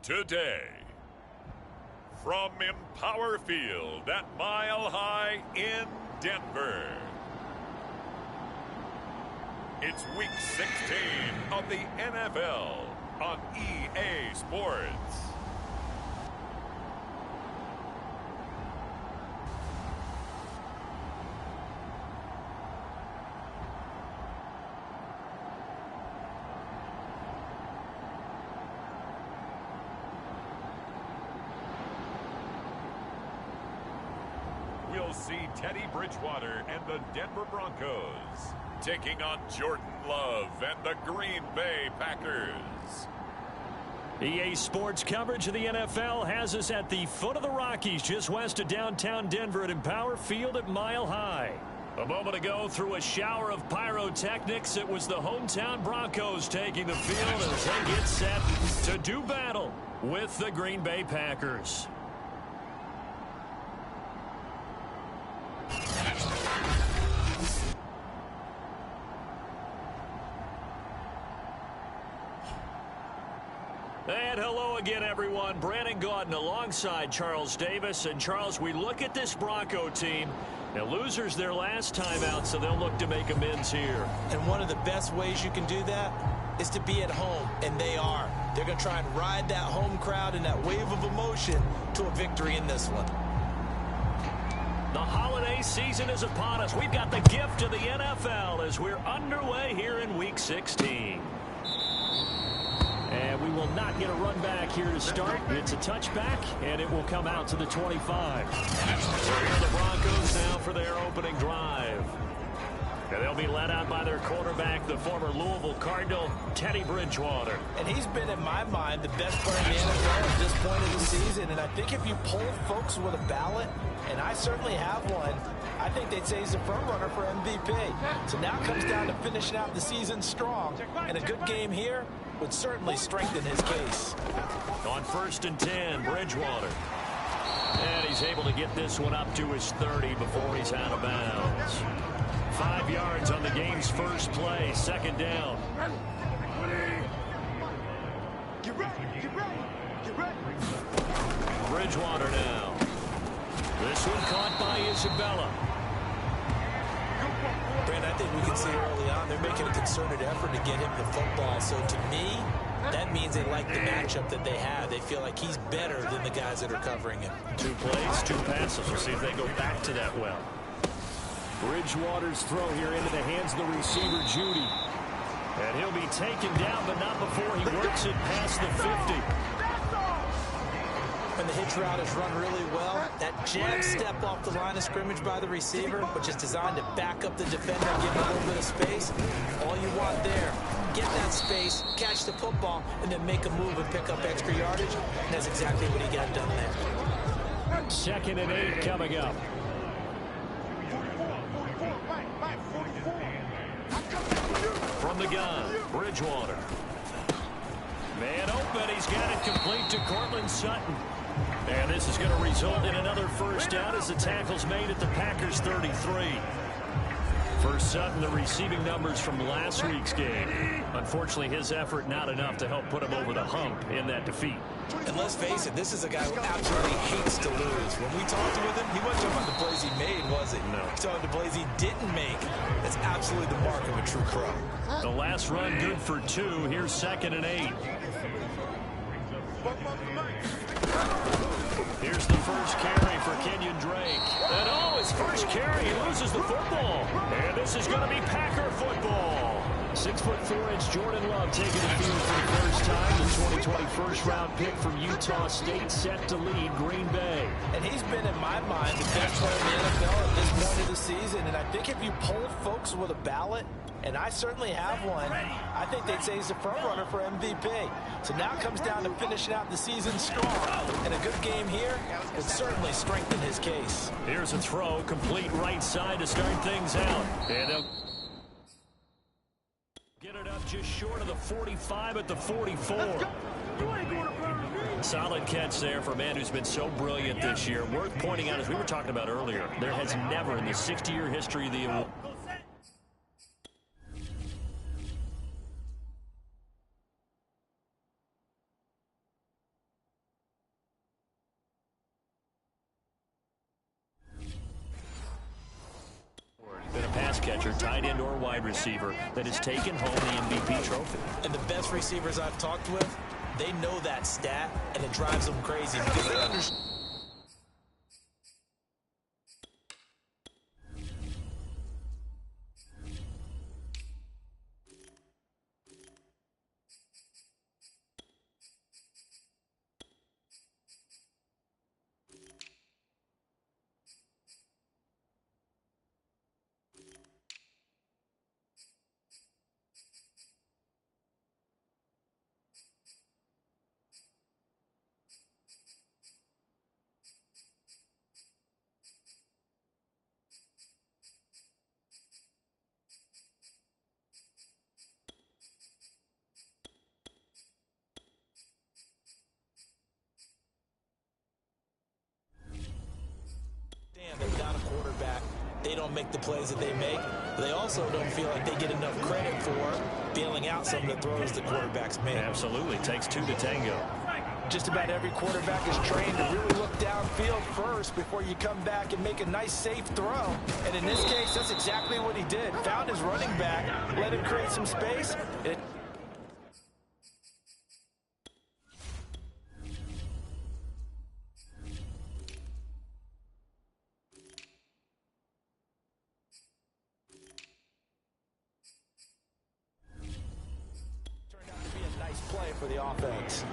today. From Empower Field at Mile High in Denver. It's Week 16 of the NFL on EA Sports. We'll see Teddy Bridgewater and the Denver Broncos taking on Jordan Love and the Green Bay Packers. EA Sports coverage of the NFL has us at the foot of the Rockies, just west of downtown Denver at Empower Field at Mile High. A moment ago, through a shower of pyrotechnics, it was the hometown Broncos taking the field as they get set to do battle with the Green Bay Packers. And hello again, everyone. Brandon Gaudin alongside Charles Davis. And, Charles, we look at this Bronco team. Now, losers their last time out, so they'll look to make amends here. And one of the best ways you can do that is to be at home, and they are. They're going to try and ride that home crowd and that wave of emotion to a victory in this one. The holiday season is upon us. We've got the gift of the NFL as we're underway here in Week 16. And we will not get a run back here to start. It's a touchback, and it will come out to the 25. So here are the Broncos now for their opening drive. And they'll be led out by their quarterback, the former Louisville Cardinal, Teddy Bridgewater. And he's been, in my mind, the best player in the NFL at this point of the season. And I think if you poll folks with a ballot, and I certainly have one, I think they'd say he's a front runner for MVP. So now it comes down to finishing out the season strong. And a good game here would certainly strengthen his case. On 1st and 10, Bridgewater. And he's able to get this one up to his 30 before he's out of bounds. 5 yards on the game's first play, second down. Get ready, get ready, get ready. Bridgewater now. This one caught by Isabella. Brand, I think we can see early on they're making a concerted effort to get him the football. So to me, that means they like the matchup that they have. They feel like he's better than the guys that are covering him. 2 plays, 2 passes. We'll see if they go back to that well. Bridgewater's throw here into the hands of the receiver, Judy. And he'll be taken down, but not before he works it past the 50. When the hitch route is run really well, that jab step off the line of scrimmage by the receiver, which is designed to back up the defender and give him a little bit of space, all you want there, get that space, catch the football, and then make a move and pick up extra yardage. And that's exactly what he got done there. 2nd and 8 coming up. From the gun, Bridgewater. Man open, he's got it complete to Cortland Sutton. And this is going to result in another first down as the tackle's made at the Packers' 33. For Sutton, the receiving numbers from last week's game. Unfortunately, his effort not enough to help put him over the hump in that defeat. And let's face it, this is a guy who absolutely hates to lose. When we talked with him, he wasn't talking about the plays he made, was he? No. He's talking about the plays he didn't make. That's absolutely the mark of a true pro. The last run good for 2. Here's 2nd and 8. Here's the first carry for Kenyon Drake. And oh, his first carry, he loses the football. And this is going to be Packer football. 6'4" Jordan Love taking the field for the first time. The 2020 first-round pick from Utah State set to lead Green Bay. And he's been, in my mind, the best player in the NFL at this point of the season. And I think if you poll folks with a ballot, and I certainly have one, I think they'd say he's a front runner for MVP. So now it comes down to finishing out the season strong. And a good game here would certainly strengthen his case. Here's a throw, complete right side to start things out. And they'll get it up just short of the 45 at the 44. Solid catch there for a man who's been so brilliant this year. Worth pointing out, as we were talking about earlier, there has never in the 60-year history of the catcher, tight end, or wide receiver that has taken home the MVP trophy. And the best receivers I've talked with, they know that stat, and it drives them crazy because they understand. They've got a quarterback. They don't make the plays that they make, but they also don't feel like they get enough credit for bailing out some of the throws the quarterbacks make. Absolutely. Takes two to tango. Just about every quarterback is trained to really look downfield first before you come back and make a nice, safe throw. And in this case, that's exactly what he did. Found his running back, let him create some space. Play for the offense.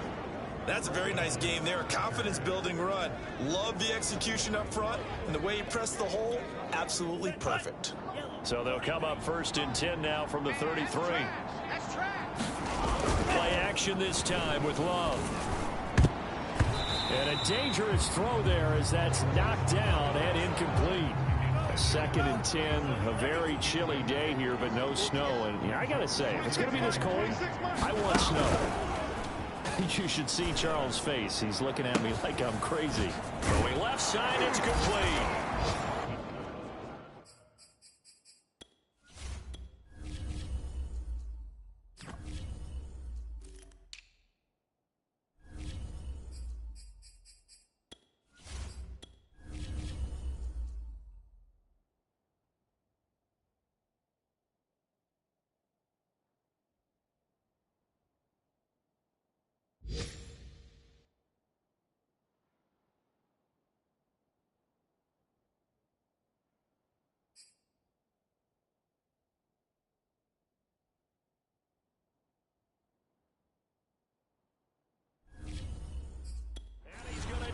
That's a very nice game there. Confidence-building run. Love the execution up front, and the way he pressed the hole, absolutely perfect. So they'll come up 1st and 10 now from the 33. Play action this time with Love. And a dangerous throw there as that's knocked down and incomplete. 2nd and 10, a very chilly day here, but no snow. And yeah, I got to say, if it's going to be this cold, I want snow. You should see Charles' face. He's looking at me like I'm crazy. Going left side, it's complete.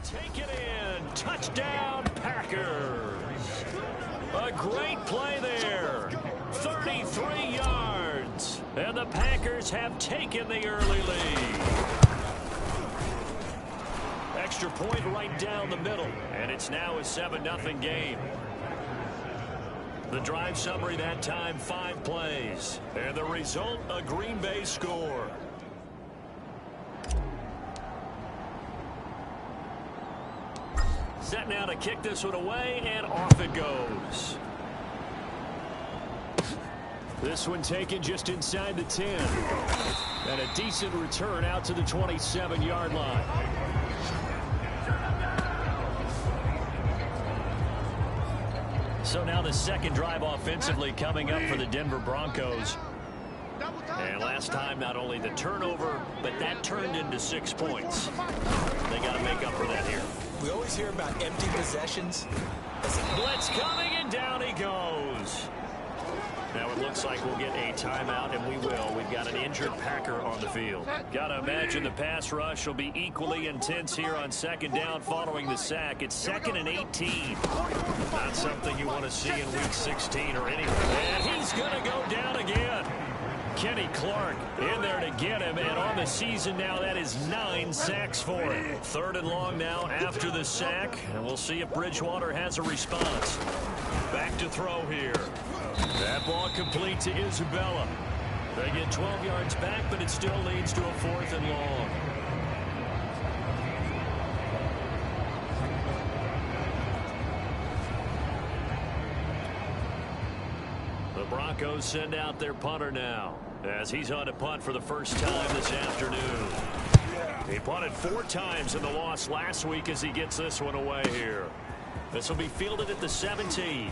Take it in. Touchdown, Packers. A great play there. 33 yards. And the Packers have taken the early lead. Extra point right down the middle. And it's now a 7-0 game. The drive summary that time, 5 plays. And the result, a Green Bay score. Set now to kick this one away, and off it goes. This one taken just inside the 10. And a decent return out to the 27-yard line. So now the second drive offensively coming up for the Denver Broncos. And last time, not only the turnover, but that turned into 6 points. They got to make up for that here. We always hear about empty possessions. Blitz coming, and down he goes. Now it looks like we'll get a timeout, and we will. We've got an injured Packer on the field. Got to imagine the pass rush will be equally intense here on 2nd down following the sack. It's 2nd and 18. Not something you want to see in week 16 or anywhere. And he's going to go down again. Kenny Clark in there to get him, and on the season now, that is 9 sacks for him. 3rd and long now after the sack, and we'll see if Bridgewater has a response. Back to throw here. That ball complete to Isabella. They get 12 yards back, but it still leads to a 4th and long. The Broncos send out their punter now, as he's on to punt for the first time this afternoon. He punted 4 times in the loss last week as he gets this one away here. This will be fielded at the 17.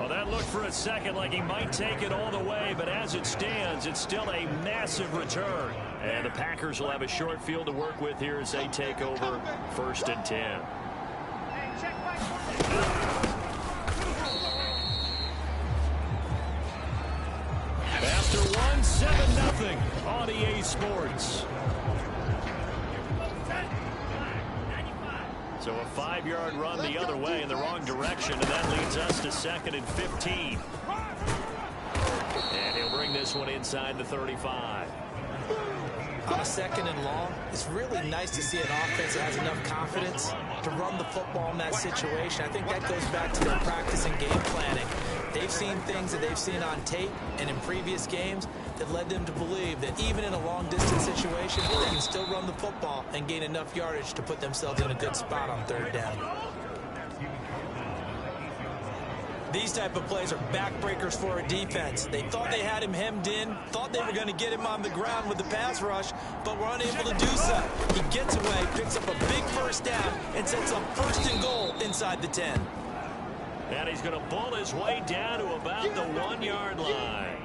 Well, that looked for a second like he might take it all the way, but as it stands, it's still a massive return. And the Packers will have a short field to work with here as they take over 1st and 10. After one, 7-0 on EA Sports. So a 5-yard run the other way in the wrong direction, and that leads us to 2nd and 15. And he'll bring this one inside the 35. On a 2nd and long, it's really nice to see an offense that has enough confidence to run the football in that situation. I think that goes back to their practice and game planning. They've seen things that they've seen on tape and in previous games that led them to believe that even in a long-distance situation, they can still run the football and gain enough yardage to put themselves in a good spot on 3rd down. These type of plays are backbreakers for a defense. They thought they had him hemmed in, thought they were going to get him on the ground with the pass rush, but were unable to do so. He gets away, picks up a big 1st down, and sets up 1st and goal inside the 10. And he's going to bull his way down to about the 1-yard line.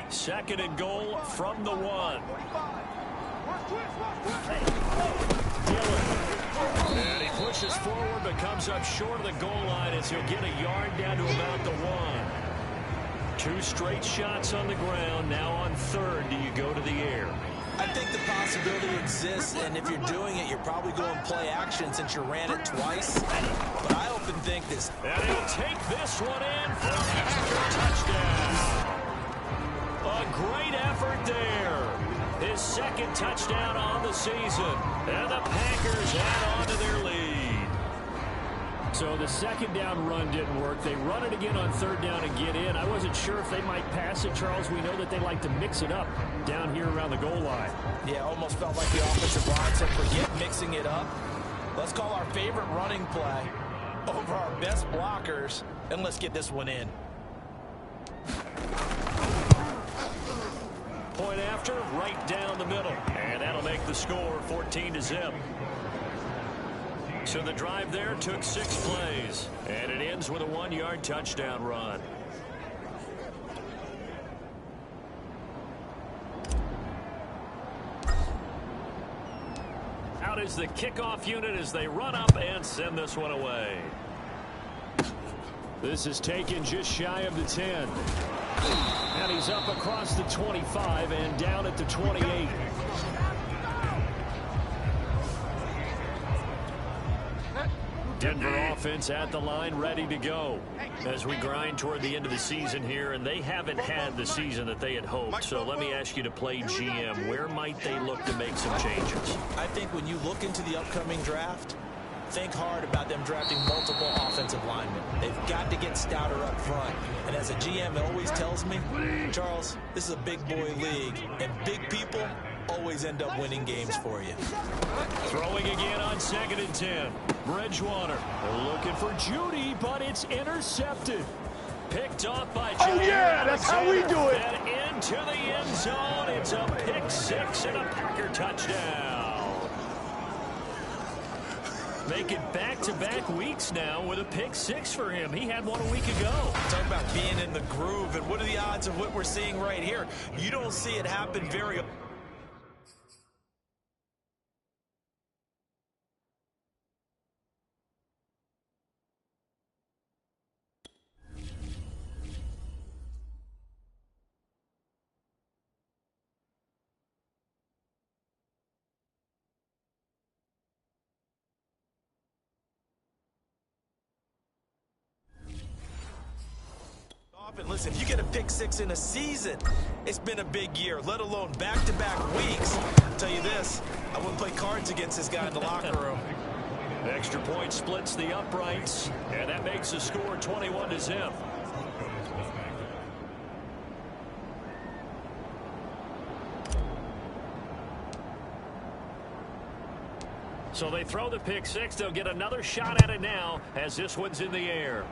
2nd and goal from the 1. And he pushes forward but comes up short of the goal line as he'll get a yard down to about the 1. 2 straight shots on the ground. Now on 3rd, do you go to the air? I think the possibility exists, and if you're doing it, you're probably going play action since you ran it twice. But I often think this. And he'll take this one in for a Packer touchdown. A great effort there. His 2nd touchdown on the season. And the Packers add on to their lead. So the 2nd down run didn't work. They run it again on 3rd down and get in. I wasn't sure if they might pass it, Charles. We know that they like to mix it up down here around the goal line. Yeah, almost felt like the offensive line said, forget mixing it up. Let's call our favorite running play over our best blockers, and let's get this one in. Point after, right down the middle. And that'll make the score 14-0. So the drive there took 6 plays. And it ends with a 1-yard touchdown run. Out is the kickoff unit as they run up and send this one away. This is taken just shy of the 10. And he's up across the 25 and down at the 28. Denver offense at the line, ready to go as we grind toward the end of the season here, and they haven't had the season that they had hoped. So let me ask you to play GM. Where might they look to make some changes? I think when you look into the upcoming draft, think hard about them drafting multiple offensive linemen. They've got to get stouter up front. And as a GM, it always tells me, Charles, this is a big boy league, and big people always end up winning games for you. Throwing again on 2nd and 10. Bridgewater looking for Judy, but it's intercepted. Picked off by Jair. Oh, yeah, that's how we do it. And into the end zone. It's a pick 6 and a Packer touchdown. Make it back-to-back weeks now with a pick 6 for him. He had one a week ago. Talk about being in the groove, and what are the odds of what we're seeing right here? You don't see it happen very often. And listen, if you get a pick 6 in a season, it's been a big year, let alone back-to-back weeks. I'll tell you this, I wouldn't play cards against this guy in the locker room. Extra point splits the uprights, and that makes the score 21-0. So they throw the pick 6. They'll get another shot at it now as this one's in the air.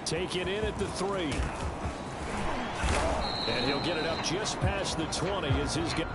Take it in at the 3. And he'll get it up just past the 20 as his guy.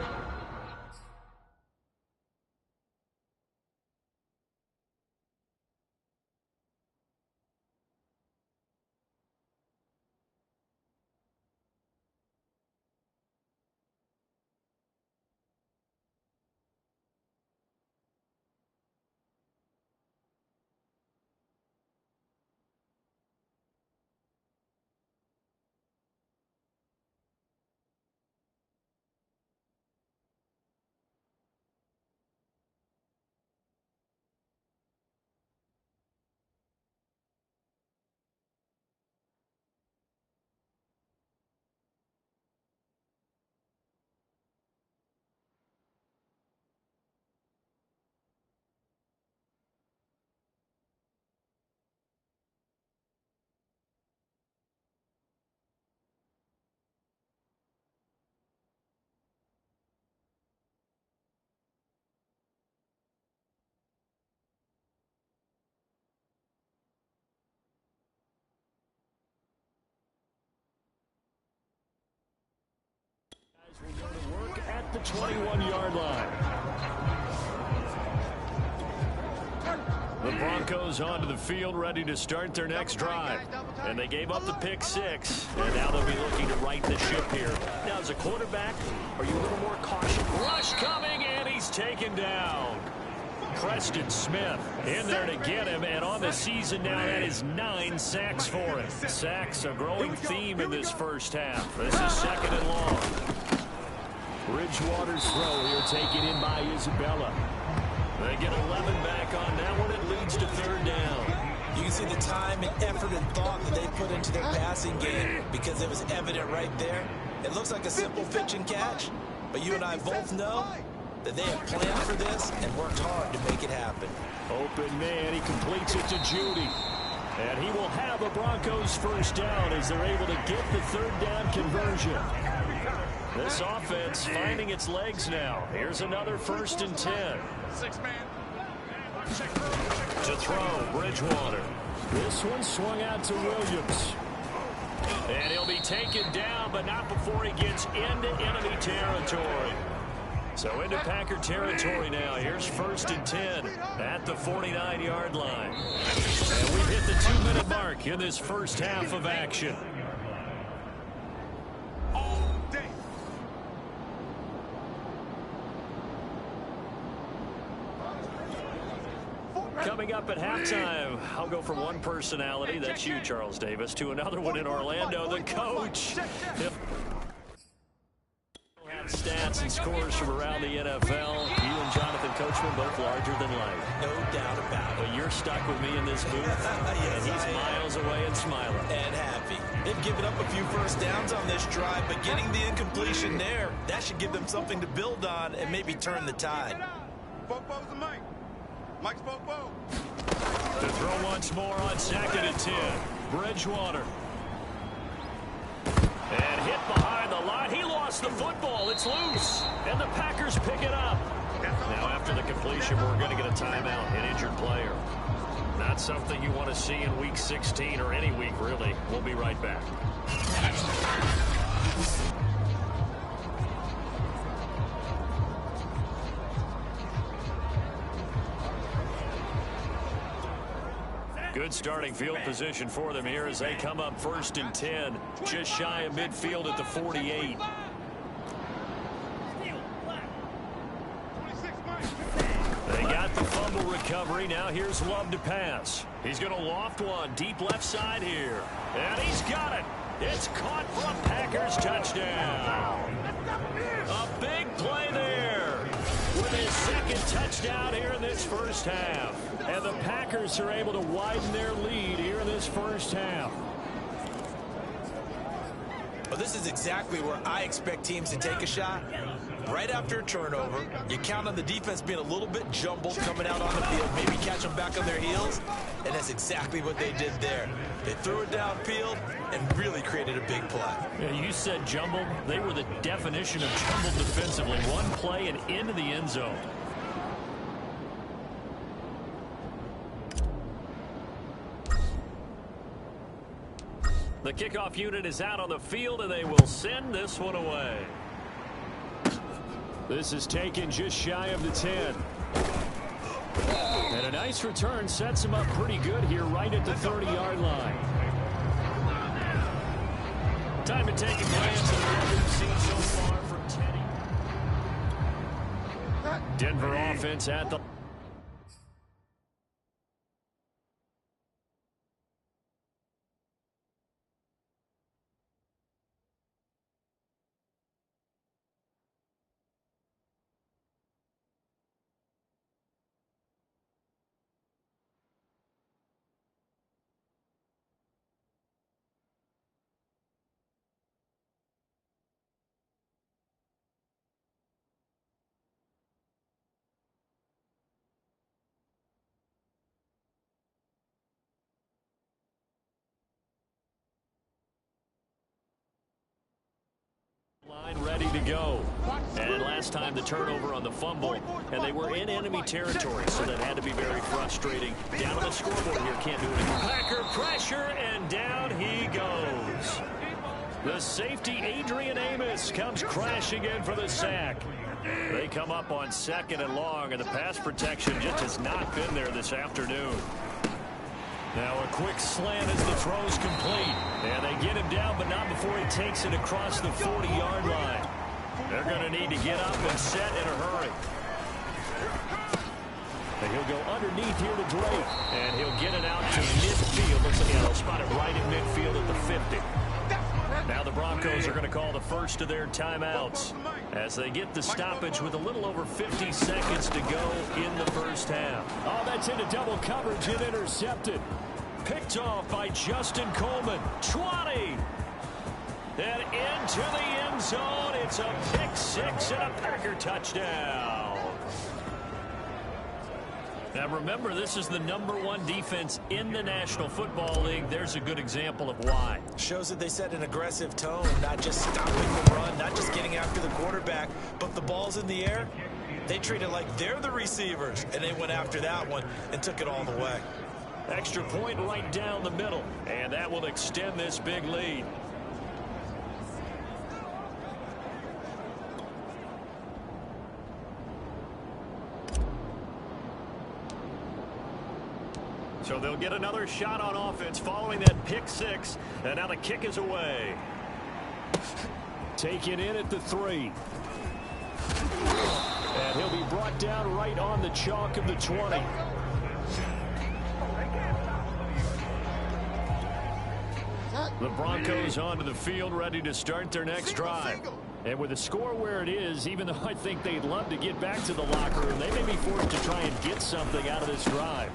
21-yard line. The Broncos onto the field, ready to start their next drive. And they gave up the pick six, and now they'll be looking to right the ship here. Now, as a quarterback, are you a little more cautious? Rush coming, and he's taken down. Preston Smith in there to get him, and on the season now, that is 9 sacks for him. Sacks, a growing theme in this first half. This is second and long. Bridgewater's throw here taken in by Isabella. They get 11 back on that one. It leads to third down. You can see the time and effort and thought that they put into their passing game because it was evident right there. It looks like a simple pitch and catch, but you and I both know that they have planned for this and worked hard to make it happen. Open man, he completes it to Judy. And he will have a Broncos first down as they're able to get the third down conversion. This offense finding its legs now. Here's another 1st and 10. To throw, Bridgewater. This one swung out to Williams. And he'll be taken down, but not before he gets into enemy territory. So into Packer territory now. Here's 1st and 10 at the 49-yard line. And we've hit the 2-minute mark in this first half of action. Coming up at halftime, I'll go from one personality, that's you, Charles Davis, to another one in Orlando, the coach. Stats and scores from around the NFL. You and Jonathan Coachman both larger than life. No doubt about it. But you're stuck with me in this booth, yes, and he's miles away and smiling. And happy. They've given up a few first downs on this drive, but getting the incompletion there, that should give them something to build on and maybe turn the tide. Popo's the mic. Mike's Popo. To throw once more on 2nd and 10. Bridgewater. And hit behind the line. He lost the football. It's loose. And the Packers pick it up. Now after the completion, we're going to get a timeout, an injured player. Not something you want to see in week 16 or any week, really. We'll be right back. Good starting field position for them here as they come up 1st and 10, just shy of midfield at the 48. They got the fumble recovery. Now here's Love to pass. He's going to loft one deep left side here. And he's got it. It's caught for a Packers touchdown. A big play there with his 2nd touchdown here in this first half. And the Packers are able to widen their lead here in this first half. Well, this is exactly where I expect teams to take a shot. Right after a turnover, you count on the defense being a little bit jumbled coming out on the field, maybe catch them back on their heels, and that's exactly what they did there. They threw it downfield and really created a big play. Yeah, you said jumbled. They were the definition of jumbled defensively. One play and into the end zone. The kickoff unit is out on the field, and they will send this one away. This is taken just shy of the 10. And a nice return sets him up pretty good here right at the 30-yard line. Time to take a glance at what we've seen so far from Teddy. Denver offense at the line ready to go. And last time the turnover on the fumble, and they were in enemy territory, so that had to be very frustrating. Down on the scoreboard here, can't do it anymore. Packer pressure, and down he goes. The safety, Adrian Amos, comes crashing in for the sack. They come up on 2nd and long, and the pass protection just has not been there this afternoon. Now a quick slant as the throw's complete. And they get him down, but not before he takes it across the 40-yard line. They're going to need to get up and set in a hurry. And he'll go underneath here to Drake. And he'll get it out to midfield. Looks like they'll spot it right at midfield at the 50. Now the Broncos are going to call the first of their timeouts as they get the stoppage with a little over 50 seconds to go in the first half. Oh, that's into double coverage and intercepted. Picked off by Justin Coleman. 20. And into the end zone. It's a pick six and a Packer touchdown. Now remember, this is the #1 defense in the National Football League. There's a good example of why. Shows that they set an aggressive tone, not just stopping the run, not just getting after the quarterback, but the ball's in the air. They treat it like they're the receivers, and they went after that one and took it all the way. Extra point right down the middle, and that will extend this big lead. So they'll get another shot on offense following that pick six, and now the kick is away. Taken in at the 3. And he'll be brought down right on the chalk of the 20. The Broncos onto the field, ready to start their next drive. And with the score where it is, even though I think they'd love to get back to the locker room, they may be forced to try and get something out of this drive.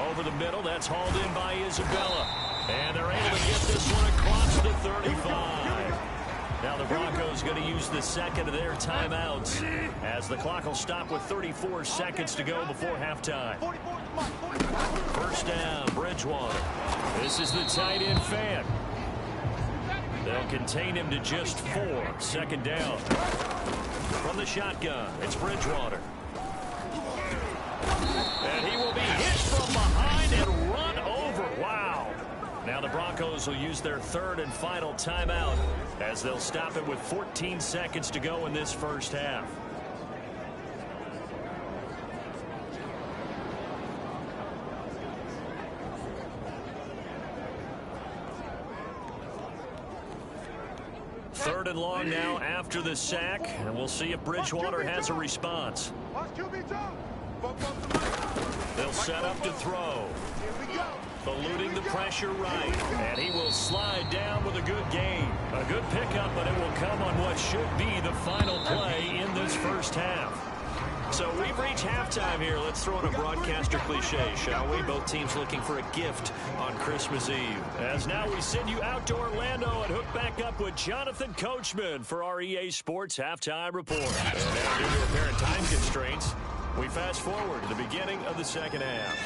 Over the middle, that's hauled in by Isabella. And they're able to get this one across the 35. Now the Broncos going to use the second of their timeouts as the clock will stop with 34 seconds to go before halftime. First down, Bridgewater. This is the tight end fan. They'll contain him to just 4. Second down. From the shotgun, it's Bridgewater. And he will be hit from behind and run over. Wow. Now the Broncos will use their third and final timeout as they'll stop it with 14 seconds to go in this first half. Third and long now after the sack, and we'll see if Bridgewater has a response. They'll set up to throw. Eluding the pressure right. And he will slide down with a good gain. A good pickup, but it will come on what should be the final play in this first half. So we've reached halftime here. Let's throw in a broadcaster cliche, shall we? Both teams looking for a gift on Christmas Eve. As now we send you out to Orlando and hook back up with Jonathan Coachman for our EA Sports Halftime Report. And now, due to apparent time constraints, we fast forward to the beginning of the second half.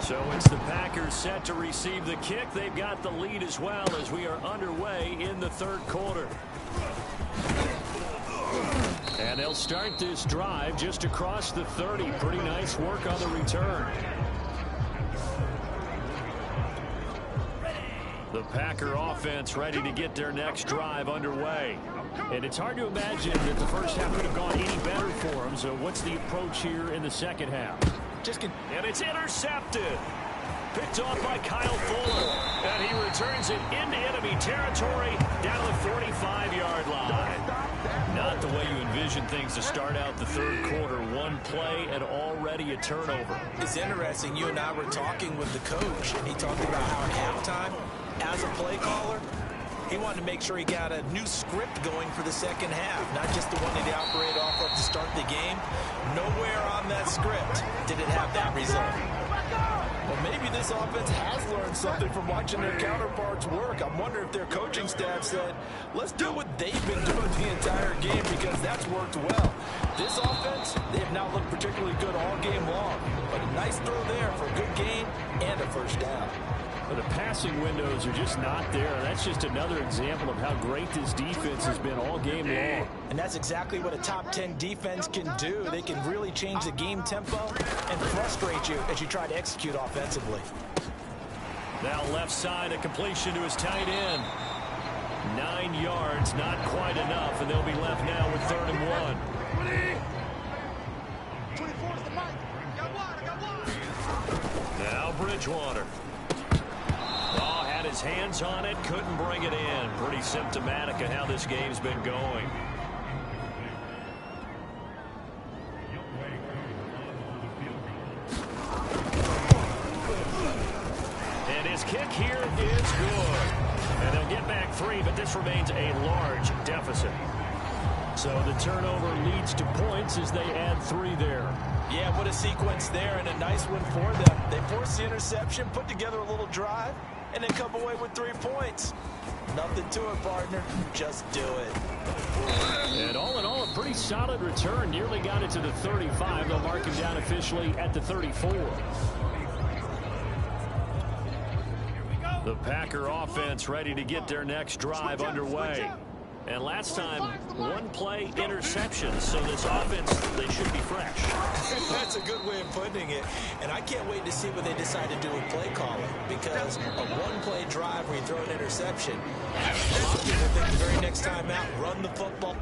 So it's the Packers set to receive the kick. They've got the lead as well as we are underway in the third quarter. And they'll start this drive just across the 30. Pretty nice work on the return. The Packer offense ready to get their next drive underway. And it's hard to imagine that the first half could have gone any better for them. So what's the approach here in the second half? And it's intercepted. Picked off by Kyle Fuller. And he returns it into enemy territory down to the 45-yard line. Not the way you envision things to start out the third quarter. One play and already a turnover. It's interesting. You and I were talking with the coach, and he talked about how at halftime, as a play caller, he wanted to make sure he got a new script going for the second half, not just the one that he operated off of to start the game. Nowhere on that script did it have that result. Well, maybe this offense has learned something from watching their counterparts work. I'm wondering if their coaching staff said, let's do what they've been doing the entire game because that's worked well. This offense, they have not looked particularly good all game long. But a nice throw there for a good gain and a first down. Well, the passing windows are just not there. That's just another example of how great this defense has been all game long. And that's exactly what a top 10 defense can do. They can really change the game tempo and frustrate you as you try to execute offensively. Now left side, a completion to his tight end. 9 yards, not quite enough, and they'll be left now with 3rd and 1. 24's the mic. I got one. Now Bridgewater. Oh, had his hands on it, couldn't bring it in. Pretty symptomatic of how this game's been going. And his kick here is good. And they'll get back 3, but this remains a large deficit. So the turnover leads to points as they add 3 there. Yeah, what a sequence there, and a nice one for them. They force the interception, put together a little drive, and then come away with 3 points. Nothing to it, partner. Just do it. And all in all, a pretty solid return. Nearly got it to the 35. They'll mark him down officially at the 34. The Packer offense ready to get their next drive underway. And last time, 1 play interception. So this offense, they should be fresh. That's a good way of putting it. And I can't wait to see what they decide to do with play calling. Because a 1-play drive where you throw an interception, a lot of people think the very next time out, run the football.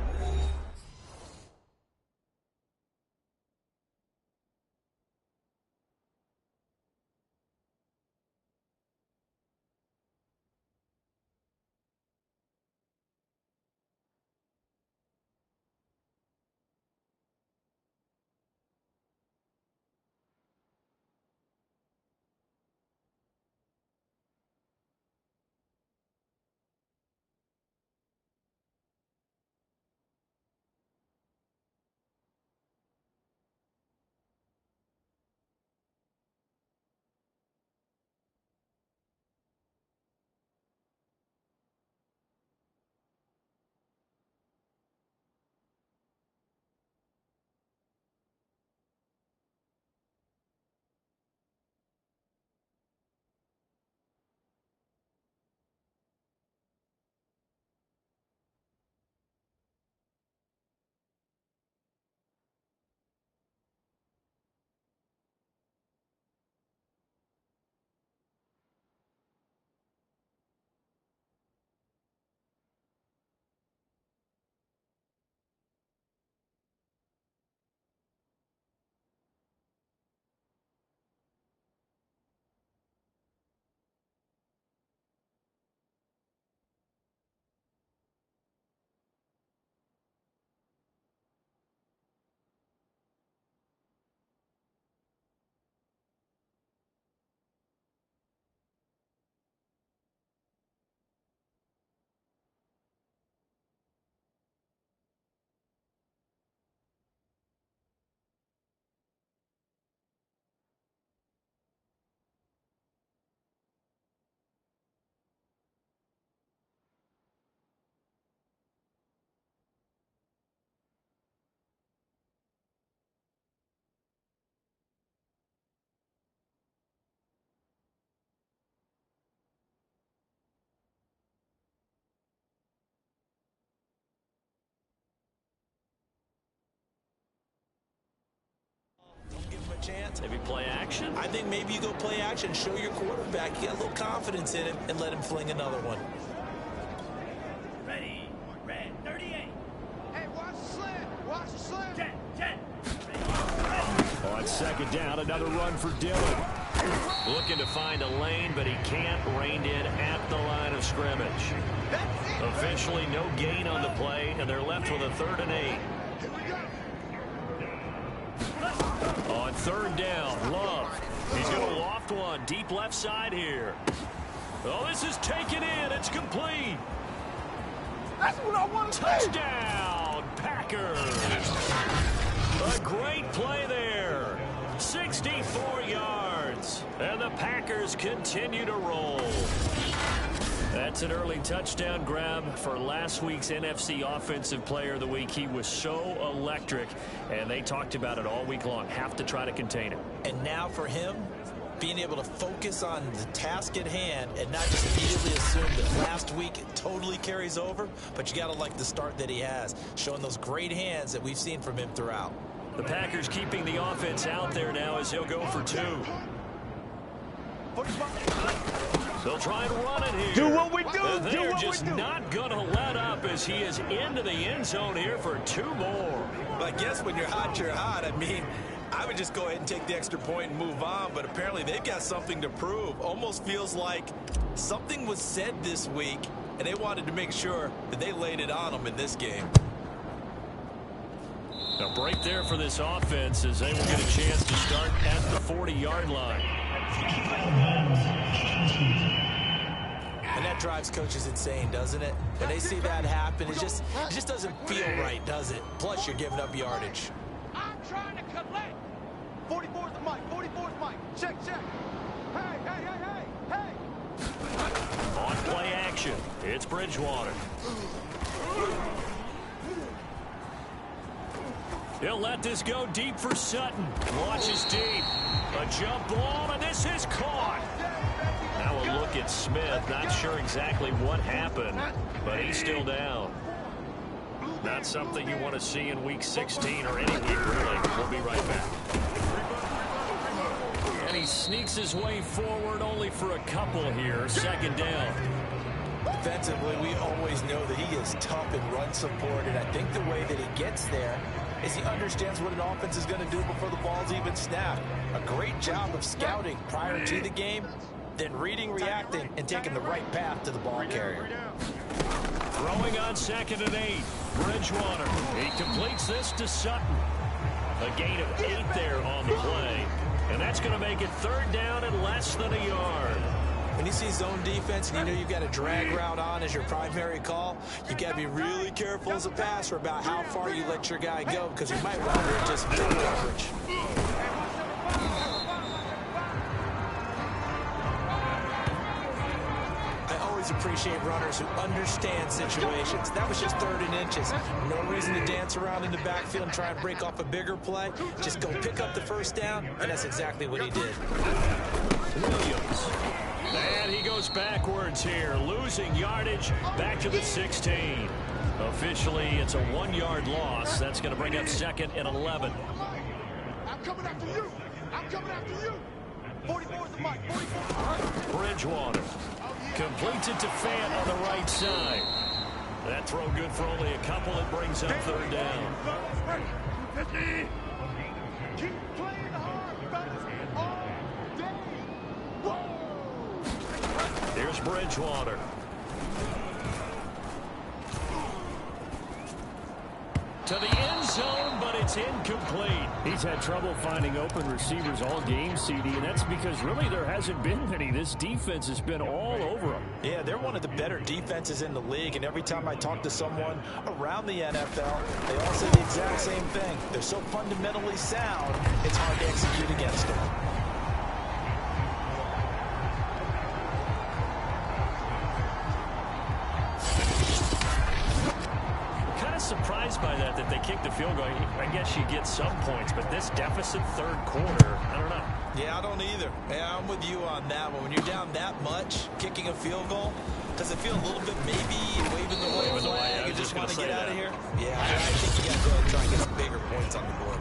Chance. Maybe play action. I think maybe you go play action, show your quarterback you got a little confidence in him, and let him fling another one. Ready, red, 38. Hey, watch the slant. Watch the slant. Jet. On 2nd down, another run for Dillon. Looking to find a lane, but he can't. Reined in at the line of scrimmage. Officially no gain on the play, and they're left with a 3rd and 8. On 3rd down, Love. He's going to loft one deep left side here. Oh, this is taken in. It's complete. That's what I want to see. Touchdown, Packers. A great play there. 64 yards. And the Packers continue to roll. That's an early touchdown grab for last week's NFC Offensive Player of the Week. He was so electric, and they talked about it all week long. Have to try to contain it. And now for him, being able to focus on the task at hand and not just immediately assume that last week it totally carries over, but you got to like the start that he has, showing those great hands that we've seen from him throughout. The Packers keeping the offense out there now as he'll go for 2. They'll try and run it here. Do what we do. And Do they're what just we do. not going to let up as he is into the end zone here for 2 more. But I guess when you're hot, you're hot. I mean, I would just go ahead and take the extra point and move on, but apparently they've got something to prove. Almost feels like something was said this week, and they wanted to make sure that they laid it on them in this game. A break there for this offense as they will get a chance to start at the 40-yard line. And that drives coaches insane, doesn't it? When they see that happen, it just doesn't feel right, does it? Plus, you're giving up yardage. I'm trying to collect. 44's the mic. 44's mic. Check. Hey. On play action, it's Bridgewater. He'll let this go deep for Sutton. Launches deep. A jump ball, and this is caught. Now a look at Smith. Not sure exactly what happened, but he's still down. Not something you want to see in Week 16 or any week, really. We'll be right back. And he sneaks his way forward only for a couple here. Second down. Defensively, we always know that he is tough in run support, and I think the way that he gets there is he understands what an offense is going to do before the ball's even snapped. A great job of scouting prior to the game, then reading, reacting, and taking the right path to the ball carrier. Throwing on 2nd and 8. Bridgewater. He completes this to Sutton. A gain of 8 there on the play. And that's going to make it 3rd down and less than a yard. When you see zone defense and you know you've got a drag route on as your primary call, you've got to be really careful as a passer about how far you let your guy go, because you might wander into just full coverage. I always appreciate runners who understand situations. That was just 3rd and inches. No reason to dance around in the backfield and try and break off a bigger play. Just go pick up the 1st down, and that's exactly what he did. Williams. And he goes backwards here, losing yardage back to the 16. Officially, it's a 1-yard loss. That's going to bring up 2nd and 11. I'm coming after you. 44's the mic. 44's Bridgewater completes it to Fant on the right side. That throw good for only a couple. It brings up 3rd down. Keep playing hard, fellas, all day. Whoa! Here's Bridgewater. To the end zone, but it's incomplete. He's had trouble finding open receivers all game, CD, and that's because really there hasn't been many. This defense has been all over them. Yeah, they're one of the better defenses in the league, and every time I talk to someone around the NFL, they all say the exact same thing. They're so fundamentally sound, it's hard to execute against them. Surprised by that they kicked the field goal. I guess you get some points, but this deficit 3rd quarter, I don't know. Yeah, I don't either. Yeah, I'm with you on that one. When you're down that much, kicking a field goal, does it feel a little bit maybe waving the white flag? You just want to get out of here? Yeah, I think you got to go ahead and try and get some bigger points on the board.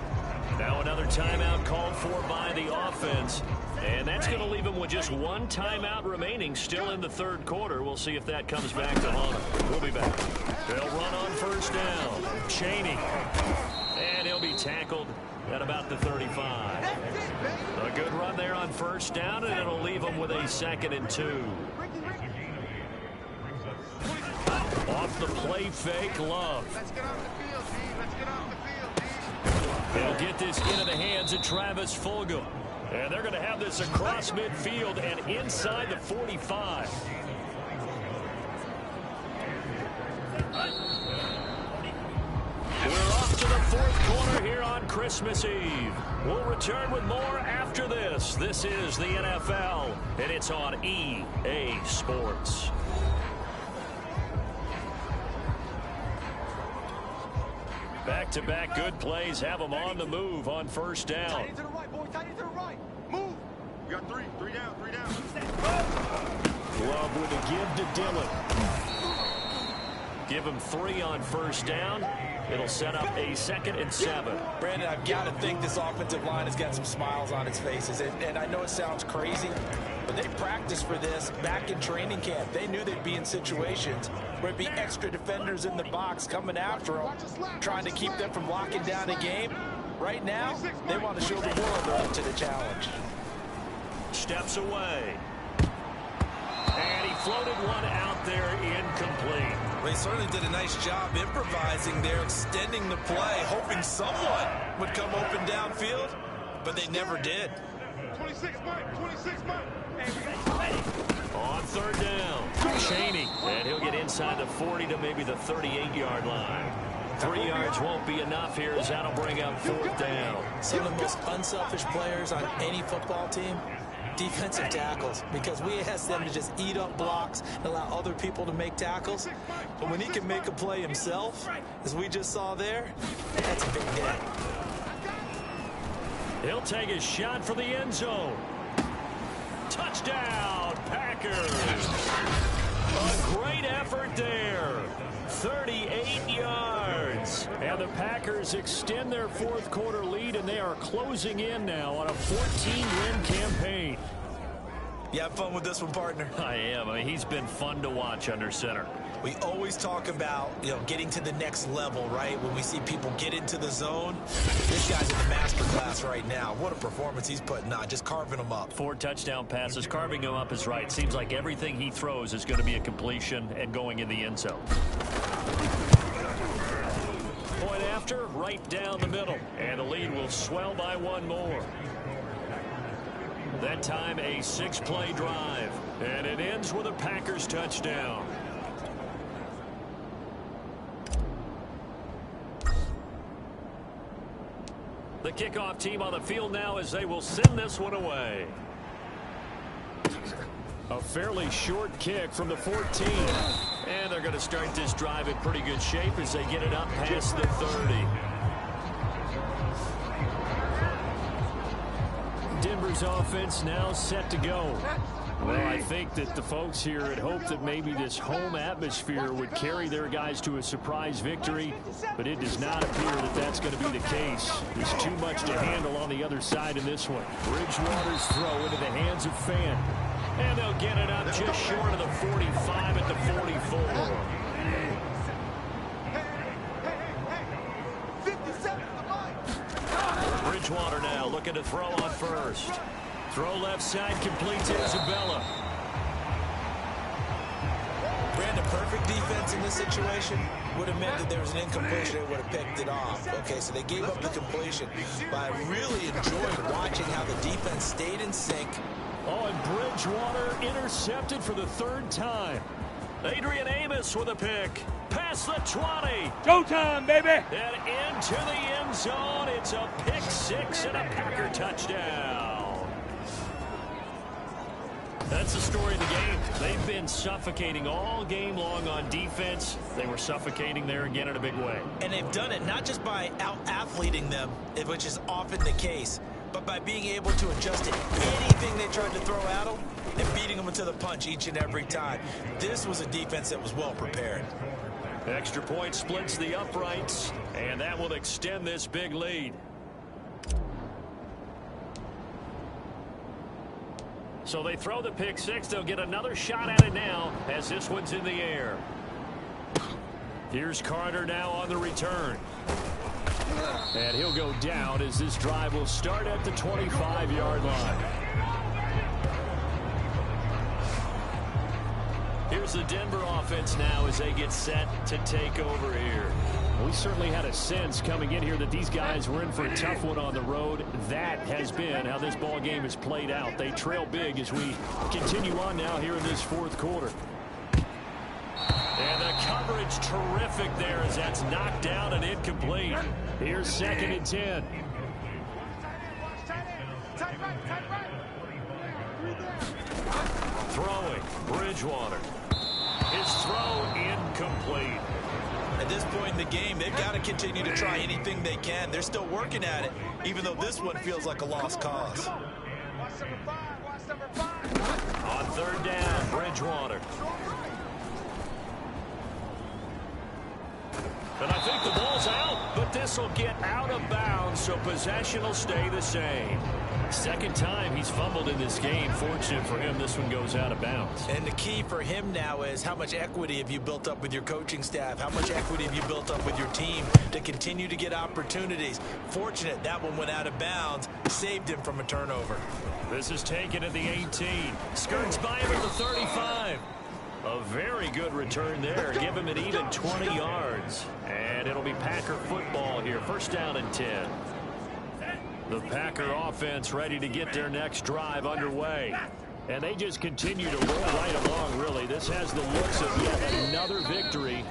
Now another timeout called for by the offense. And that's going to leave him with just 1 timeout remaining still in the 3rd quarter. We'll see if that comes back to haunt him. We'll be back. They'll run on 1st down. Cheney. And he'll be tackled at about the 35. A good run there on 1st down, and it'll leave him with a 2nd and 2. Off the play fake, Love. Let's get off the field, G. Let's get off the field, G. He'll get this into the hands of Travis Fulgham. And they're going to have this across midfield and inside the 45. We're off to the 4th quarter here on Christmas Eve. We'll return with more after this. This is the NFL, and it's on EA Sports. Back-to-back good plays have them on the move on 1st down. Tight end to the right, boy. Tight end to the right. Move. We got 3. 3 down. 3 down. Love with a give to Dillon. Give him 3 on 1st down. It'll set up a 2nd and 7. Brandon, I've got to think this offensive line has got some smiles on its faces. And I know it sounds crazy, But they practiced for this back in training camp. They knew they'd be in situations where it'd be extra defenders in the box coming after them, trying to keep them from locking down a game. Right now, they want to show the world they're up to the challenge. Steps away. And he floated one out there incomplete. Well, he certainly did a nice job improvising there, extending the play, hoping someone would come open downfield, but they never did. 26 Mike, 26 Mike. On third down, Cheney, and he'll get inside the 40 to maybe the 38-yard line. 3 yards won't be enough here as that'll bring up fourth down. Some of the most unselfish players on any football team, defensive tackles, because we ask them to just eat up blocks and allow other people to make tackles. But when he can make a play himself, as we just saw there, that's a big day. He'll take a shot for the end zone. Touchdown, Packers. A great effort there. 38 yards. And the Packers extend their fourth quarter lead, and they are closing in now on a 14-win campaign. You have fun with this one, partner? I am. I mean, he's been fun to watch under center. We always talk about, getting to the next level, right? When we see people get into the zone, this guy's in the master class right now. What a performance he's putting on, just carving them up. 4 touchdown passes. Carving him up is right. Seems like everything he throws is going to be a completion and going in the end zone. Point after, right down the middle. And the lead will swell by one more. That time a 6-play drive. And it ends with a Packers touchdown. The kickoff team on the field now as they will send this one away. A fairly short kick from the 14. And they're going to start this drive in pretty good shape as they get it up past the 30. Denver's offense now set to go. Well, I think that the folks here had hoped that maybe this home atmosphere would carry their guys to a surprise victory, but it does not appear that that's going to be the case. There's too much to handle on the other side in this one. Bridgewater's throw into the hands of Fan. And they'll get it up just short of the 45 at the 44. 57 to the line. Bridgewater now looking to throw on first. Throw left side, complete to Isabella. Brandon, perfect defense in this situation would have meant that there was an incompletion. They would have picked it off. Okay, so they gave up the completion. But I really enjoyed watching how the defense stayed in sync. Oh, and Bridgewater intercepted for the third time. Adrian Amos with a pick. Past the 20. Showtime, baby. And into the end zone. It's a pick 6 and a Packer touchdown. That's the story of the game. They've been suffocating all game long on defense. They were suffocating there again in a big way. And they've done it not just by out-athleting them, which is often the case, but by being able to adjust to anything they tried to throw at them and beating them into the punch each and every time. This was a defense that was well prepared. Extra point splits the uprights, and that will extend this big lead. So they throw the pick 6. They'll get another shot at it now as this one's in the air. Here's Carter now on the return. And he'll go down as this drive will start at the 25-yard line. Here's the Denver offense now as they get set to take over here. We certainly had a sense coming in here that these guys were in for a tough one on the road. That has been how this ball game has played out. They trail big as we continue on now here in this fourth quarter. And the coverage terrific there as that's knocked down and incomplete. Here's 2nd and 10. Throwing, Bridgewater. His throw incomplete. At this point in the game, they've got to continue to try anything they can. They're still working at it, even though this one feels like a lost cause. On third down, Bridgewater. And I think the ball's out, but this will get out of bounds, so possession will stay the same. Second time he's fumbled in this game. Fortunate for him, this one goes out of bounds. And the key for him now is how much equity have you built up with your coaching staff? How much equity have you built up with your team to continue to get opportunities? Fortunate that one went out of bounds, saved him from a turnover. This is taken at the 18. Skirts by him at the 35. A very good return there. Give him an even 20 yards. And it'll be Packer football here. First down and 10. The Packer offense ready to get their next drive underway. And they just continue to roll right along, really. This has the looks of yet another victory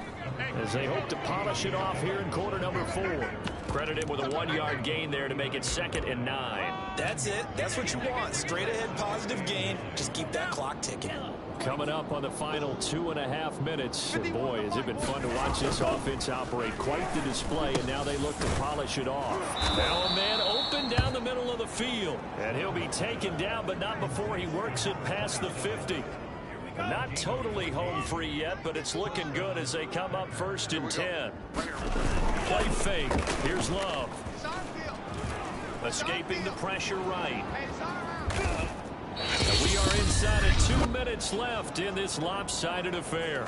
as they hope to polish it off here in quarter number 4. Credited with a 1-yard gain there to make it 2nd and 9. That's it. That's what you want. Straight ahead positive gain. Just keep that clock ticking. Coming up on the final 2.5 minutes. Boy, has it been fun to watch this offense operate. Quite the display, and now they look to polish it off. Now a man open down the middle of the field. And he'll be taken down, but not before he works it past the 50. Not totally home free yet, but it's looking good as they come up 1st and 10. Play fake. Here's Love. Escaping the pressure right. And we are inside of 2 minutes left in this lopsided affair.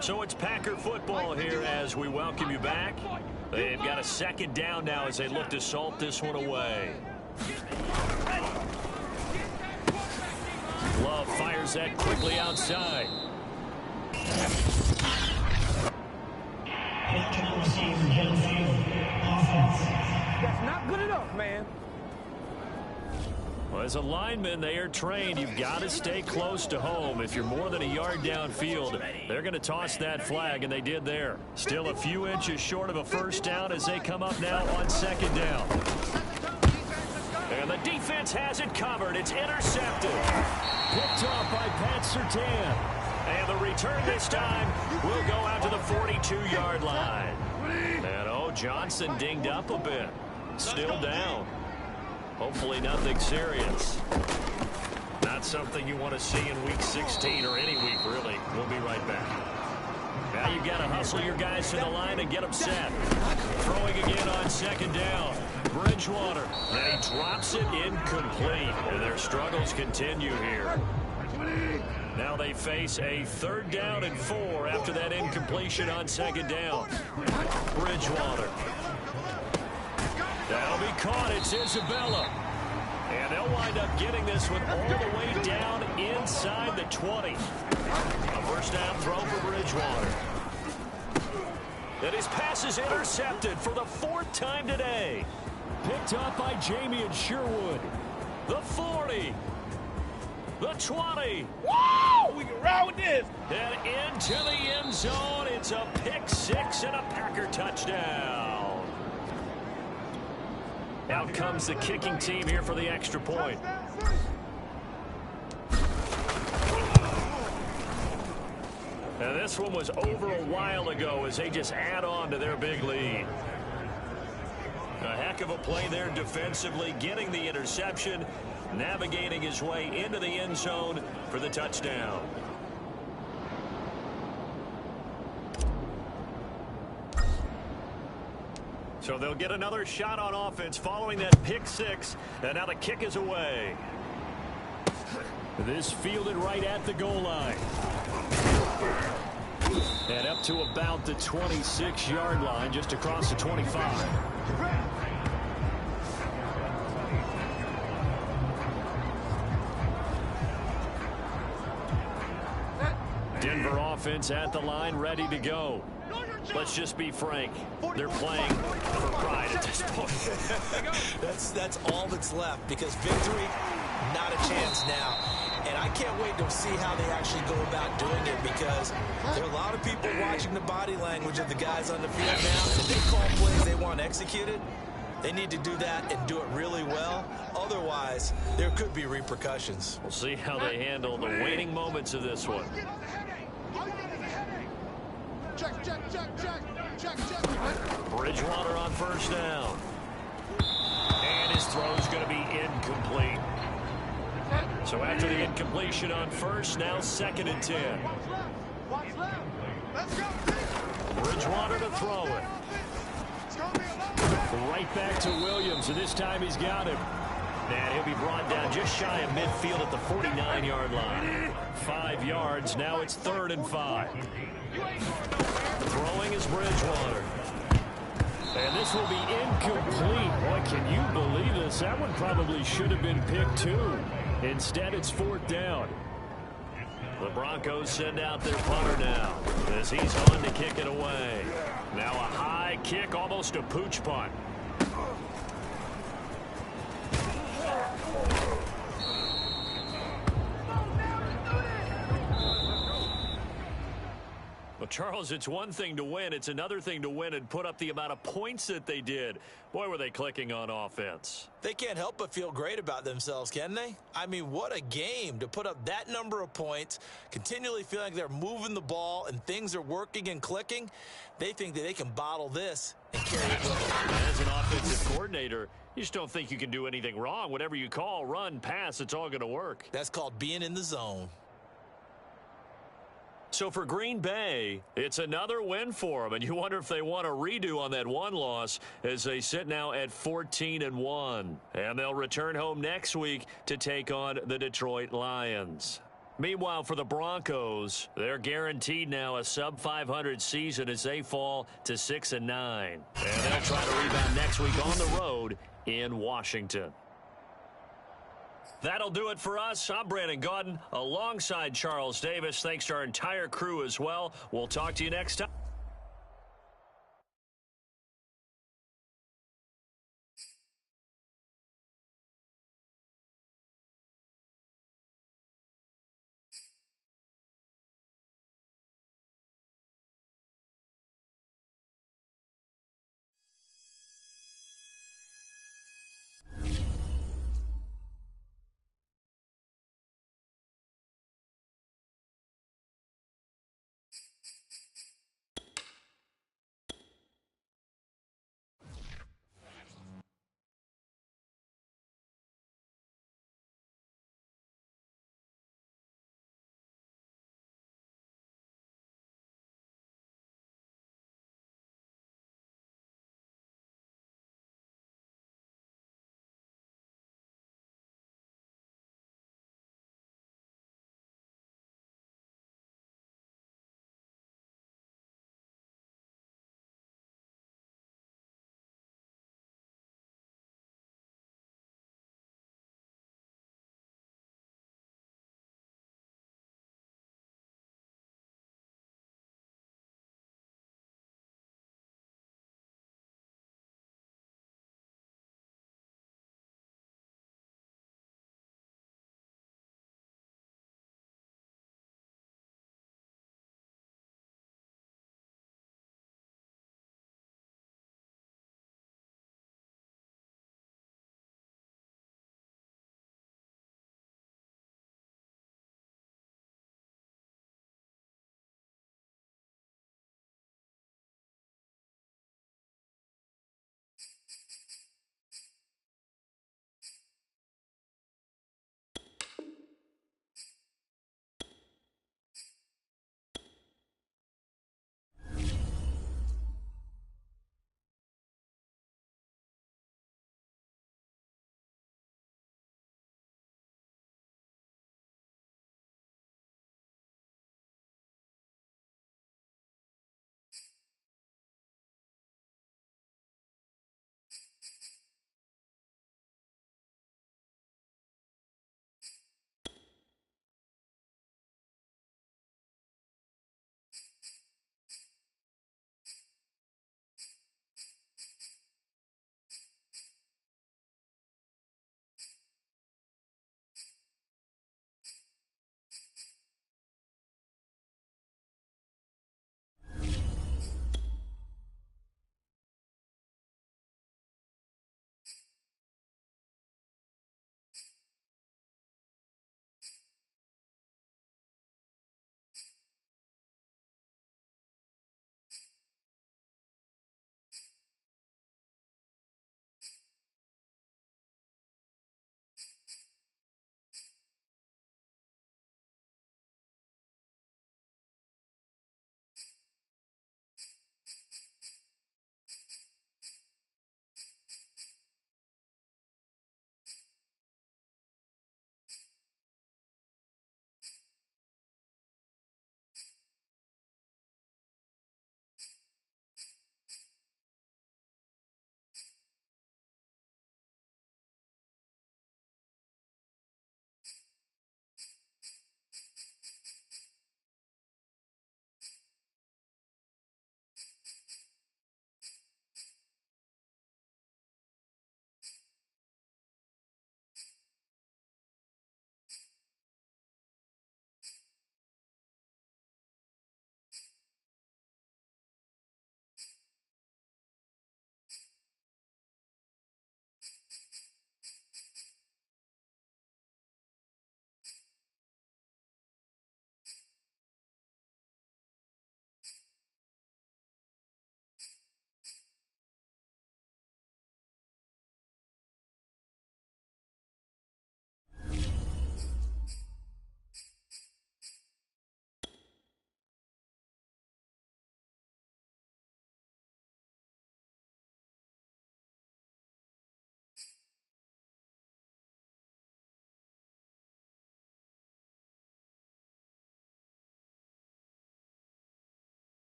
So it's Packer football here as we welcome you back. They've got a 2nd down now as they look to salt this one away. Love fires that quickly outside. That's not good enough, man. Well, as a lineman, they are trained. You've got to stay close to home. If you're more than a yard downfield, they're going to toss that flag, and they did there. Still a few inches short of a first down as they come up now on 2nd down. And the defense has it covered. It's intercepted. Picked off by Pat Surtain. And the return this time will go out to the 42-yard line. And, Johnson dinged up a bit. Still down. Hopefully nothing serious. Not something you want to see in week 16 or any week, really. We'll be right back. Now you've got to hustle your guys to the line and get them set. Throwing again on 2nd down. Bridgewater. And he drops it incomplete. And their struggles continue here. Now they face a 3rd down and 4 after that incompletion on 2nd down. Bridgewater. That'll be caught. It's Isabella. And they'll wind up getting this one all the way down inside the 20. A first down throw for Bridgewater. And his pass is intercepted for the 4th time today. Picked up by Jamie and Sherwood. The 40. The 20. Woo! We can ride with this. And into the end zone. It's a pick 6 and a Packer touchdown. Out comes the kicking team here for the extra point. And this one was over a while ago as they just add on to their big lead. A heck of a play there defensively, getting the interception, navigating his way into the end zone for the touchdown. So they'll get another shot on offense following that pick 6, and now the kick is away. This fielded right at the goal line. And up to about the 26-yard line, just across the 25. Denver offense at the line, ready to go. Let's just be frank. They're playing for pride at this point. That's all that's left, because victory, not a chance now. And I can't wait to see how they actually go about doing it, because there are a lot of people watching the body language of the guys on the field now. If they call plays they want executed, they need to do that and do it really well. Otherwise, there could be repercussions. We'll see how they handle the waning moments of this one. Bridgewater on first down. And his throw's going to be incomplete. So after the incompletion on first, now 2nd and 10. Bridgewater to throw it. Right back to Williams, and this time he's got him. And he'll be brought down just shy of midfield at the 49-yard line. 5 yards. Now it's 3rd and 5. Throwing is Bridgewater. And this will be incomplete. Boy, can you believe this? That one probably should have been picked too. Instead, it's 4th down. The Broncos send out their punter now as he's on to kick it away. Now a high kick, almost a pooch punt. Well, Charles, it's one thing to win. It's another thing to win and put up the amount of points that they did. Boy, were they clicking on offense. They can't help but feel great about themselves, can they? I mean, what a game to put up that number of points, continually feeling like they're moving the ball and things are working and clicking. They think that they can bottle this and carry it with them. As an offensive coordinator, you just don't think you can do anything wrong. Whatever you call, run, pass, it's all going to work. That's called being in the zone. So for Green Bay, it's another win for them, and you wonder if they want a redo on that one loss as they sit now at 14-1. And they'll return home next week to take on the Detroit Lions. Meanwhile, for the Broncos, they're guaranteed now a sub-500 season as they fall to 6-9. And they'll try to rebound next week on the road in Washington. That'll do it for us. I'm Brandon Gaudin alongside Charles Davis. Thanks to our entire crew as well. We'll talk to you next time.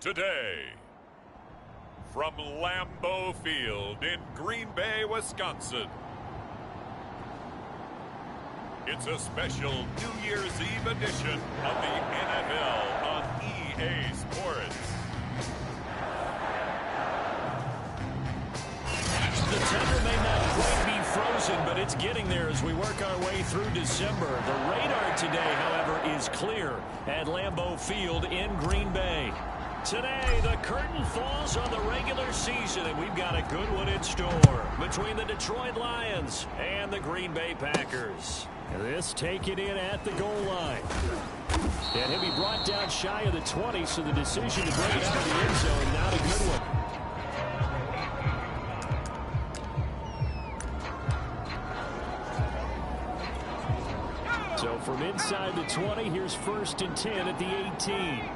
today, from Lambeau Field in Green Bay, Wisconsin, it's a special New Year's Eve edition of the NFL on EA Sports. The tender may not quite be frozen, but it's getting there as we work our way through December. The radar today, however, is clear at Lambeau Field in Green Bay. Today, the curtain falls on the regular season, and we've got a good one in store between the Detroit Lions and the Green Bay Packers. This taken in at the goal line. And he'll be brought down shy of the 20, so the decision to bring it out of the end zone, not a good one. So from inside the 20, here's 1st and 10 at the 18.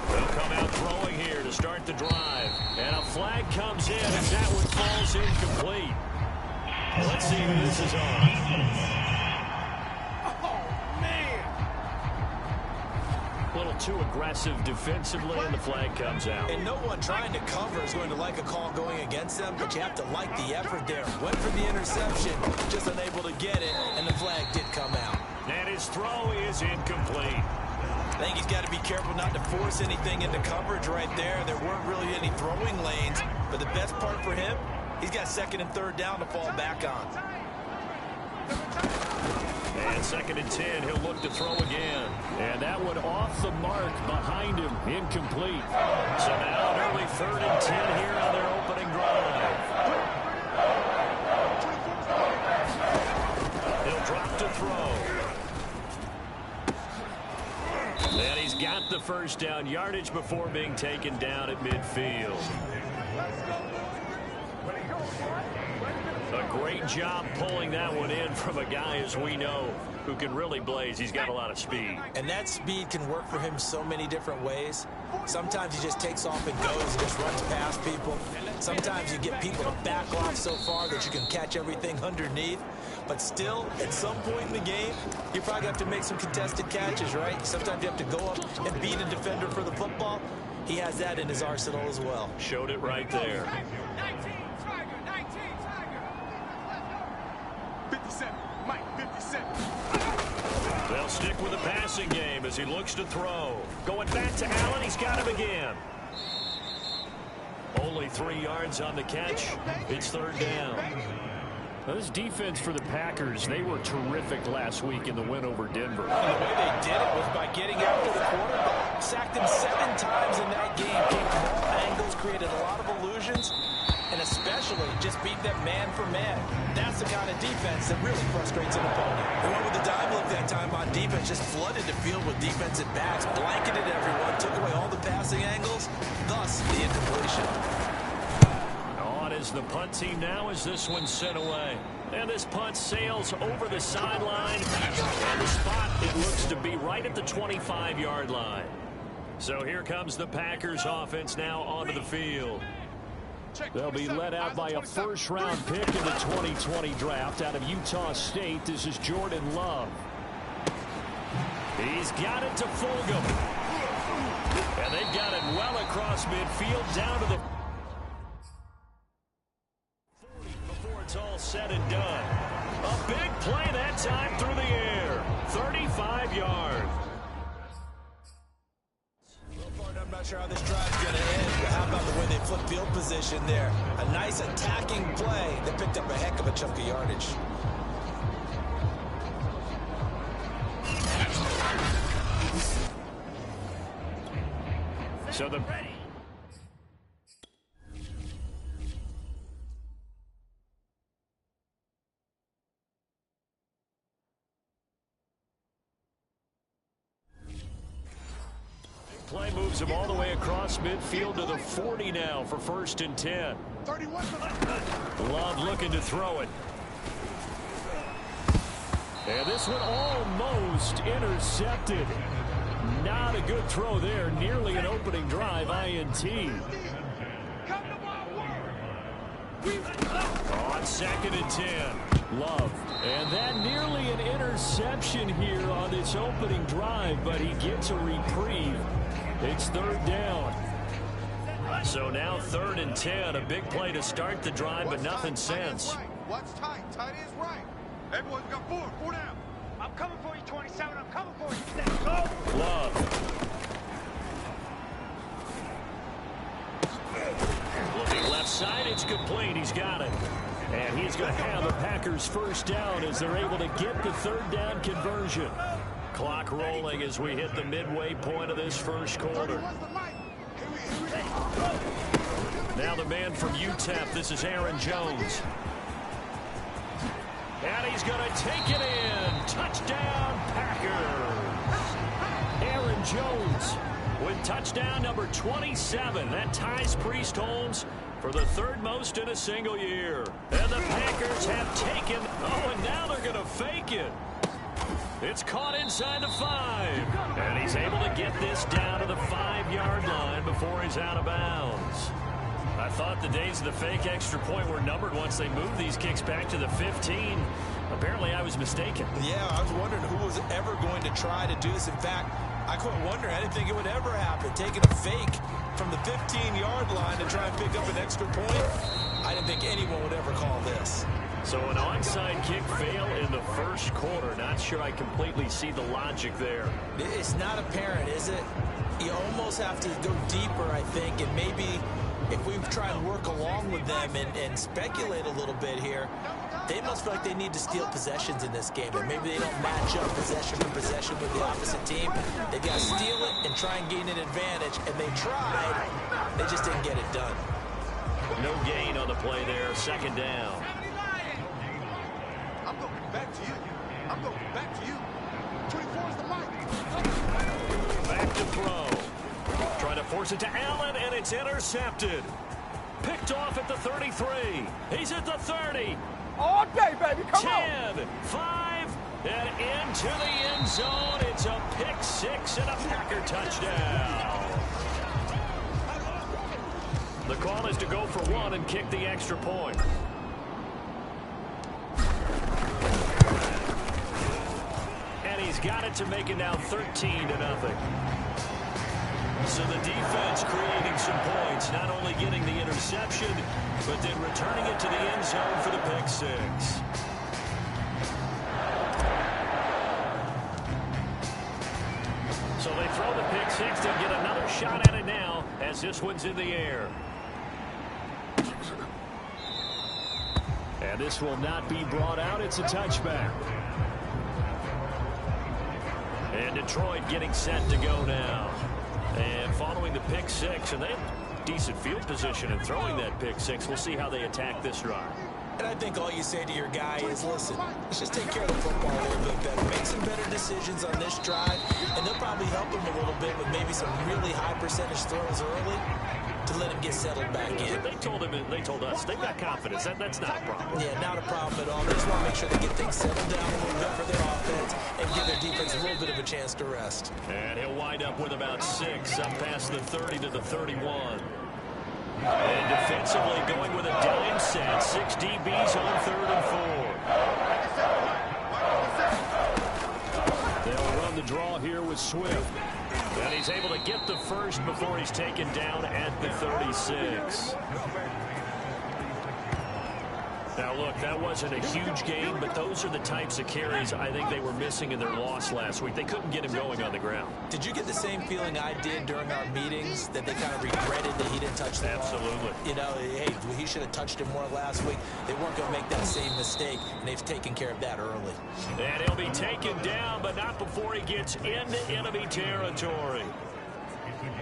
They'll come out throwing here to start the drive. And a flag comes in as that one falls incomplete. Let's see who this is on. A little too aggressive defensively, and the flag comes out. And no one trying to cover is going to like a call going against them, but you have to like the effort there. Went for the interception, just unable to get it, and the flag did come out. And his throw is incomplete. I think he's got to be careful not to force anything into coverage right there. There weren't really any throwing lanes, but the best part for him, he's got 2nd and 3rd down to fall back on. And 2nd and 10, he'll look to throw again. And that one off the mark behind him, incomplete. So now an early 3rd and 10 here on their opening drive. He'll drop to throw. And he's got the 1st down, yardage before being taken down at midfield. A great job pulling that one in from a guy, as we know, who can really blaze. He's got a lot of speed. And that speed can work for him so many different ways. Sometimes he just takes off and goes and just runs past people. Sometimes you get people to back off so far that you can catch everything underneath. But still, at some point in the game, you probably have to make some contested catches, right? Sometimes you have to go up and beat a defender for the football. He has that in his arsenal as well. Showed it right there. 57, Mike, 57. They'll stick with the passing game as he looks to throw. Going back to Allen, he's got him again. Only 3 yards on the catch. It's 3rd down. Now, this defense for the Packers, they were terrific last week in the win over Denver. And the way they did it was by getting after the quarterback. Sacked him 7 times in that game. Came from all angles, created a lot of illusions, and especially just beat them man for man. That's the kind of defense that really frustrates an opponent. They went with the dime look that time on defense, just flooded the field with defensive backs, blanketed everyone, took away all the passing angles, thus the incompletion. On is the punt team now as this one's sent away. And this punt sails over the sideline. And the spot, it looks to be right at the 25-yard line. So here comes the Packers offense now onto the field. They'll be led out by a 1st-round pick in the 2020 draft out of Utah State. This is Jordan Love. He's got it to Fulgham. And they've got it well across midfield down to the 40 before it's all said and done. A big play that time through the air. 35 yards. I'm not sure how this drive's going to end, but how about the way they flip field position there? A nice attacking play that picked up a heck of a chunk of yardage. So the play moves him all the way across midfield to the 40 now for 1st and 10. 31. Love looking to throw it. And this one almost intercepted. Not a good throw there. Nearly an opening drive INT. On 2nd and 10. Love. And that nearly an interception here on this opening drive, but he gets a reprieve. It's 3rd down. So now 3rd and 10. A big play to start the drive, but nothing since. What's tight? Tight is right. Everyone's got 4 down. I'm coming for you, 27. I'm coming for you. Let's go. Love. Looking left side, it's complete. He's got it. And he's going to have a Packers 1st down as they're able to get the 3rd down conversion. Clock rolling as we hit the midway point of this 1st quarter. Now the man from UTEP, this is Aaron Jones. And he's going to take it in. Touchdown, Packers. Aaron Jones with touchdown number 27. That ties Priest Holmes for the 3rd most in a single year. And the Packers have taken, and now they're going to fake it. It's caught inside the 5. And he's able to get this down to the 5-yard line before he's out of bounds. I thought the days of the fake extra point were numbered once they moved these kicks back to the 15. Apparently I was mistaken. Yeah, I was wondering who was ever going to try to do this. In fact, I couldn't wonder. I didn't think it would ever happen. Taking a fake from the 15-yard line to try and pick up an extra point, I didn't think anyone would ever call this. So an onside kick fail in the 1st quarter. Not sure I completely see the logic there. It's not apparent, is it? You almost have to go deeper, I think, and maybe if we try and work along with them and speculate a little bit here, they must feel like they need to steal possessions in this game, and maybe they don't match up possession for possession with the opposite team. They've got to steal it and try and gain an advantage, and they tried. They just didn't get it done. No gain on the play there. 2nd down. I'm going back to you. I'm going back to you. 24 is the mic. Back to throw. Trying to force it to Allen, and it's intercepted. Picked off at the 33. He's at the 30. All day, baby. Come on. 10, 5, and into the end zone. It's a pick 6 and a Packer touchdown. The call is to go for 1 and kick the extra point. And he's got it to make it now 13-0. So the defense creating some points, not only getting the interception, but then returning it to the end zone for the pick 6. So they throw the pick 6 and get another shot at it now as this one's in the air. And this will not be brought out. It's a touchback. And Detroit getting set to go now. And following the pick 6, and they have decent field position in throwing that pick 6. We'll see how they attack this drive. And I think all you say to your guy is, listen, let's just take care of the football a little bit better. Make some better decisions on this drive, and they'll probably help him a little bit with maybe some really high percentage throws early to let him get settled back in. They told us they've got confidence. That's not a problem. Yeah, not a problem at all. They just want to make sure they get things settled down a little bit for their offense and give their defense a little bit of a chance to rest. And he'll wind up with about 6 up past the 30 to the 31. And defensively going with a dime set. 6 DBs on 3rd and 4. They'll run the draw here with Swift. And he's able to get the first before he's taken down at the 36. Now, look, that wasn't a huge game, but those are the types of carries I think they were missing in their loss last week. They couldn't get him going on the ground. Did you get the same feeling I did during our meetings, that they kind of regretted that he didn't touch the ball? Absolutely. You know, hey, he should have touched him more last week. They weren't going to make that same mistake, and they've taken care of that early. And he'll be taken down, but not before he gets into enemy territory.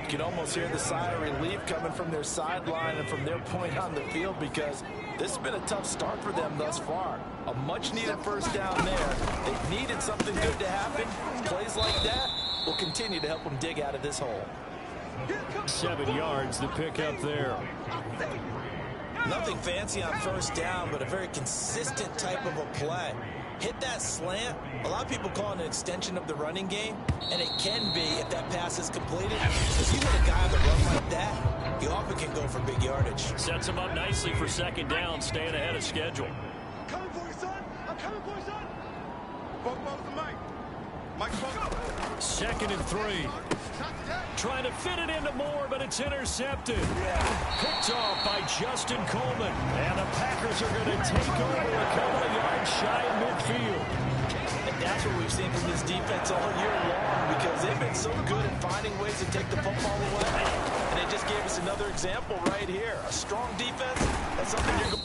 You can almost hear the sigh of relief coming from their sideline and from their point on the field, because this has been a tough start for them thus far. A much-needed first down there. They've needed something good to happen. Plays like that will continue to help them dig out of this hole. 7 yards, the pickup there. Nothing fancy on first down, but a very consistent type of a play. hit that slant. A lot of people call it an extension of the running game, and it can be if that pass is completed. If you hit a guy on the run like that, he often can go for big yardage. Sets him up nicely for second down, staying ahead of schedule. I'm coming for you, son. I'm coming for you, son. Both balls to Mike. Mike's go. 2nd and 3. Trying to fit it into Moore, but it's intercepted. Picked off by Justin Coleman. And the Packers are going to take over a couple of yards shy of midfield. And that's what we've seen from this defense all year long, because they've been so good at finding ways to take the football away. And they just gave us another example right here. A strong defense, that's something you're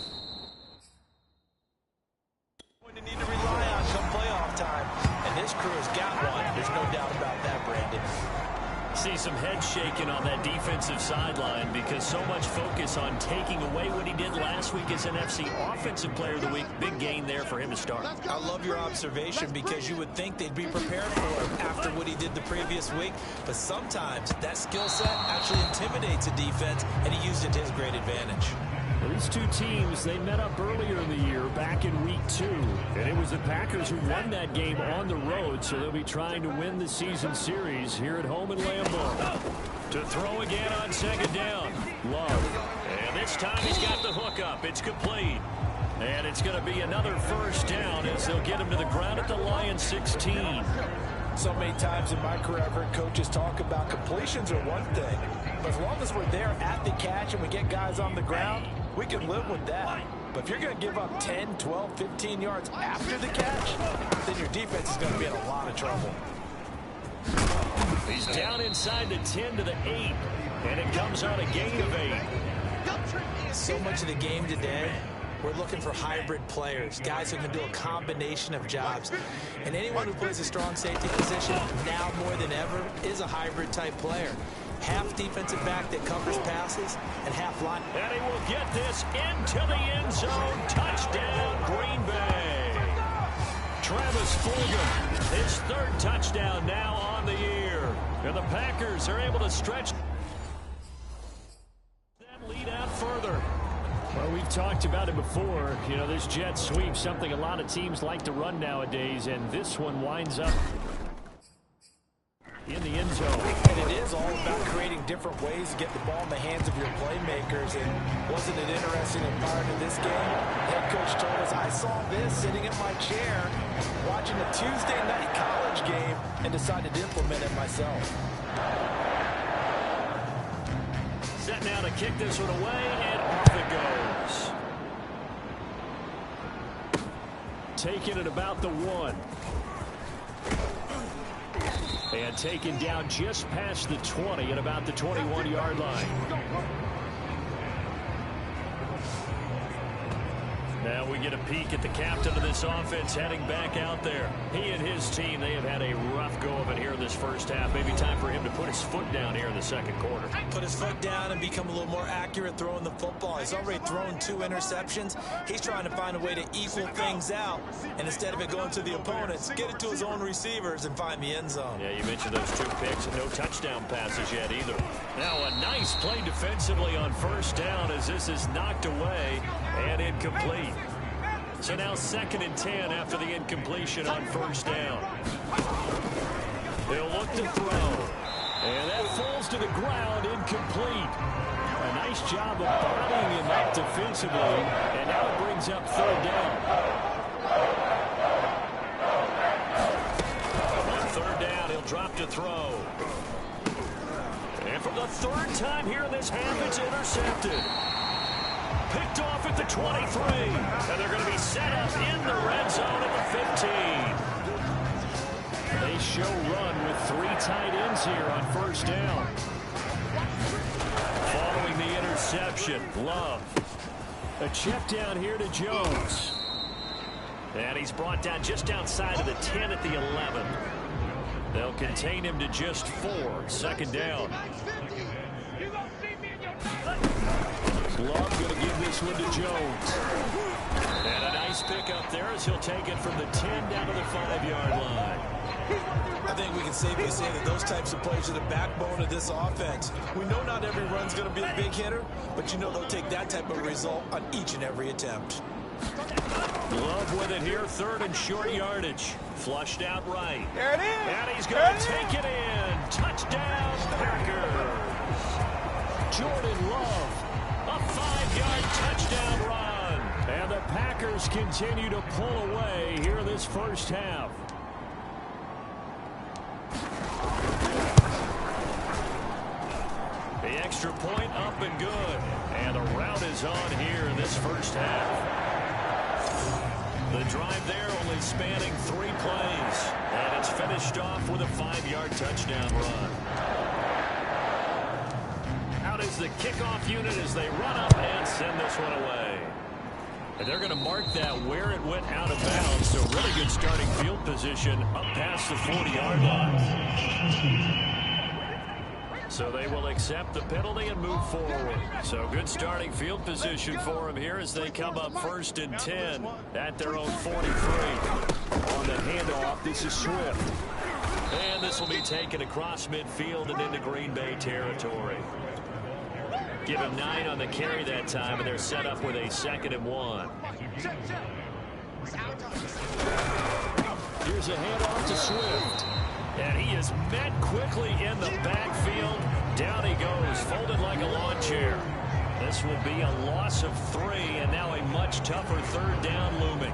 going to need to rely on come playoff time. And this crew has got one. There's no doubt about that, Brandon. See some head shaking on that defensive sideline because so much focus on taking away what he did last week as NFC Offensive Player of the Week. Big gain there for him to start. I love your observation because you would think they'd be prepared for him after what he did the previous week. But sometimes that skill set actually intimidates a defense, and he used it to his great advantage. Well, these two teams, they met up earlier in the year, back in week 2. And it was the Packers who won that game on the road, so they'll be trying to win the season series here at home in Lambeau. To throw again on second down. Love. And this time he's got the hook up. It's complete. And it's going to be another first down as they'll get him to the ground at the Lions 16. So many times in my career, I've heard coaches talk about completions are one thing. But as long as we're there at the catch and we get guys on the ground, we can live with that. But if you're going to give up 10, 12, 15 yards after the catch, then your defense is going to be in a lot of trouble. He's down inside the 10 to the 8, and it comes on a gain of 8. So much of the game today, we're looking for hybrid players, guys who can do a combination of jobs. And anyone who plays a strong safety position now more than ever is a hybrid type player. Half defensive back that covers passes and half line. And he will get this into the end zone. Touchdown, Green Bay. Travis Fulgham, his 3rd touchdown now on the year. And the Packers are able to stretch that lead out further. Well, we've talked about it before. You know, this jet sweep, something a lot of teams like to run nowadays, and this one winds up in the end zone. And it is all about creating different ways to get the ball in the hands of your playmakers. And wasn't it interesting and prior to this game, head coach told us, I saw this sitting in my chair watching a Tuesday night college game and decided to implement it myself. Set now to kick this one away, and off it goes. Taking it about the 1. And taken down just past the 20 at about the 21-yard line. Now we get a peek at the captain of this offense heading back out there. He and his team, they have had a rough go of it here in this first half. Maybe time for him to put his foot down here in the second quarter. Put his foot down and become a little more accurate throwing the football. He's already thrown 2 interceptions. He's trying to find a way to equal things out. And instead of it going to the opponents, get it to his own receivers and find the end zone. Yeah, you mentioned those 2 picks and no touchdown passes yet either. Now a nice play defensively on first down as this is knocked away and incomplete. So now 2nd and 10 after the incompletion on first down. They'll look to throw. And that falls to the ground, incomplete. A nice job of bodying him up defensively. And now it brings up 3rd down. On 3rd down, he'll drop to throw. And for the 3rd time here in this half, it's intercepted. Picked off at the 23. And they're going to be set up in the red zone at the 15. They show run with 3 tight ends here on first down. Following the interception, Love. A check down here to Jones. And he's brought down just outside of the 10 at the 11. They'll contain him to just 4. 2nd down. Love going to give this one to Jones. And a nice pick up there as he'll take it from the 10 down to the 5-yard line. I think we can safely say that those types of plays are the backbone of this offense. We know not every run's going to be a big hitter, but you know they'll take that type of result on each and every attempt. Love with it here, third and short yardage. Flushed out right. There it is. And he's going to take it in. Touchdown, Packers. Jordan Love, a 5-yard touchdown run. And the Packers continue to pull away here in this first half. The extra point up and good. And the route is on here in this first half. The drive there only spanning 3 plays. And it's finished off with a 5-yard touchdown run. Out is the kickoff unit as they run up and send this one away. And they're going to mark that where it went out of bounds. So really good starting field position up past the 40-yard line. So they will accept the penalty and move forward. So good starting field position for them here as they come up 1st and 10 at their own 43. On the handoff, this is Swift. And this will be taken across midfield and into Green Bay territory. Give him 9 on the carry that time, and they're set up with a 2nd and 1. Here's a handoff to Swift. And he is met quickly in the backfield. Down he goes, folded like a lawn chair. This will be a loss of 3, and now a much tougher 3rd down looming.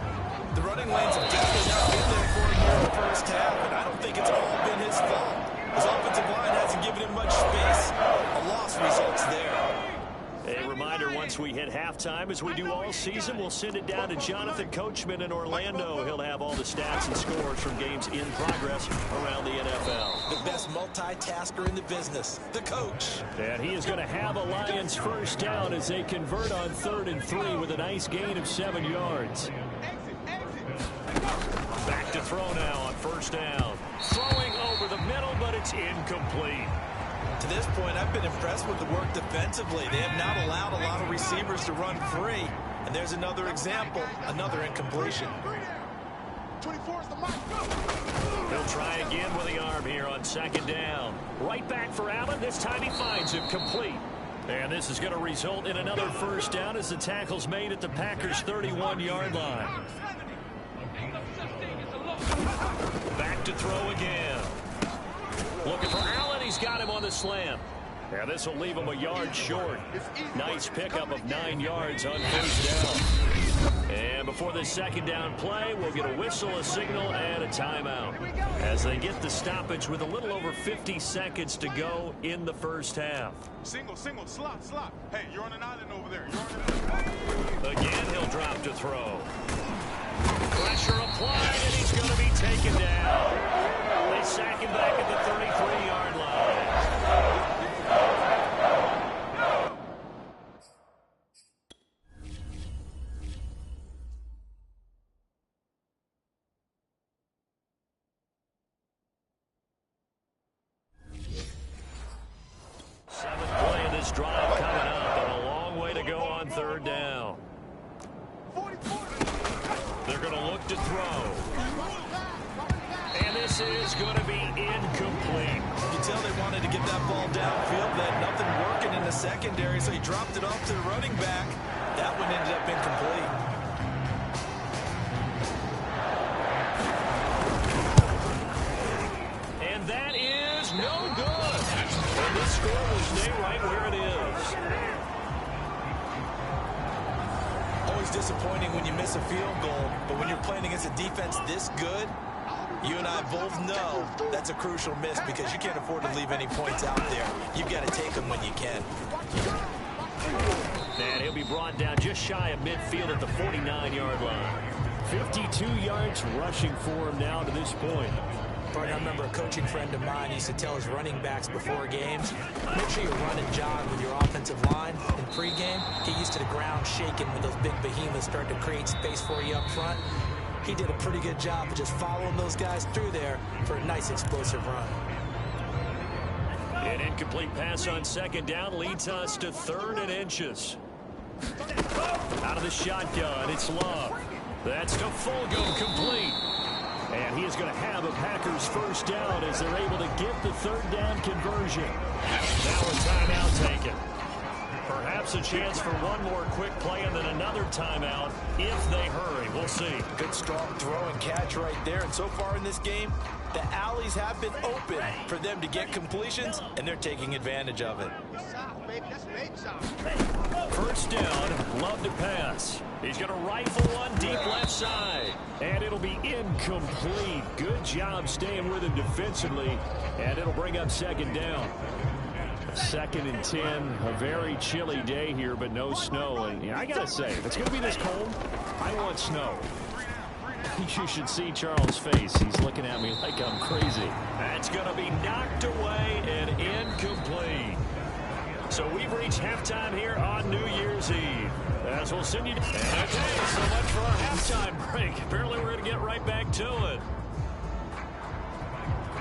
The running lanes have definitely not been there for him here in the first half, and I don't think it's all been his fault. His offensive line hasn't given him much space. A loss results there. A reminder, once we hit halftime, as we do all season, we'll send it down to Jonathan Coachman in Orlando. He'll have all the stats and scores from games in progress around the NFL. The best multitasker in the business, the coach. And he is going to have a Lions first down as they convert on 3rd and 3 with a nice gain of 7 yards. Back to throw now on 1st down. Throwing over the middle, but it's incomplete. To this point, I've been impressed with the work defensively. They have not allowed a lot of receivers to run free. And there's another example, another incompletion. 24 is the mic. He'll try again with the arm here on 2nd down. Right back for Allen. This time he finds him complete. And this is going to result in another first down as the tackle's made at the Packers' 31-yard line. Back to throw again. Looking for Allen. He's got him on the slant. And this will leave him a yard short. Nice pickup of 9 yards on 1st down. And before this 2nd down play, we'll get a whistle, a signal, and a timeout. As they get the stoppage with a little over 50 seconds to go in the first half. Single, slot. Hey, you're on an island over there. You're on an island. Again, he'll drop to throw. Pressure applied, and he's going to be taken down. They sack him back at the 33-yard line. Seventh play of this drive coming up, and a long way to go on 3rd down. They're going to look to throw. And this is going to be incomplete. You can tell they wanted to get that ball downfield. They had nothing working in the secondary, so he dropped it off to the running back. That one ended up incomplete. And that is no good. And this score will stay right where it is. Always disappointing when you miss a field goal, but when you're playing against a defense this good, you and I both know that's a crucial miss because you can't afford to leave any points out there. You've got to take them when you can. And he'll be brought down just shy of midfield at the 49-yard line. 52 yards rushing for him now to this point. I remember a coaching friend of mine used to tell his running backs before games, make sure you run and jog with your offensive line in pregame. Get used to the ground shaking when those big behemoths start to create space for you up front. He did a pretty good job of just following those guys through there for a nice explosive run. An incomplete pass on 2nd down leads us to 3rd and inches. Out of the shotgun, it's Love. That's to Fulgham, complete. And he is going to have a Packers first down as they're able to get the 3rd down conversion. Now a timeout taken. Perhaps a chance for one more quick play and then another timeout if they hurry. We'll see. Good strong throw and catch right there. And so far in this game, the alleys have been open for them to get completions, and they're taking advantage of it. First down, Love to pass. He's going to rifle one deep left side. And it'll be incomplete. Good job staying with him defensively. And it'll bring up second down. 2nd and 10. A very chilly day here, but no snow. And I got to say, if it's going to be this cold, I want snow. You should see Charles' face. He's looking at me like I'm crazy. That's going to be knocked away and incomplete. So we've reached halftime here on New Year's Eve. As we'll send you. Okay, so much for our halftime break. Apparently we're going to get right back to it.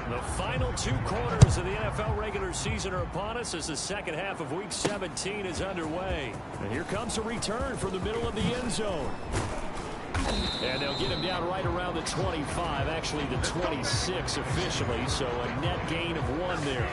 The final 2 quarters of the NFL regular season are upon us as the second half of Week 17 is underway. And here comes a return from the middle of the end zone. And they'll get him down right around the 25, actually the 26 officially, so a net gain of 1 there.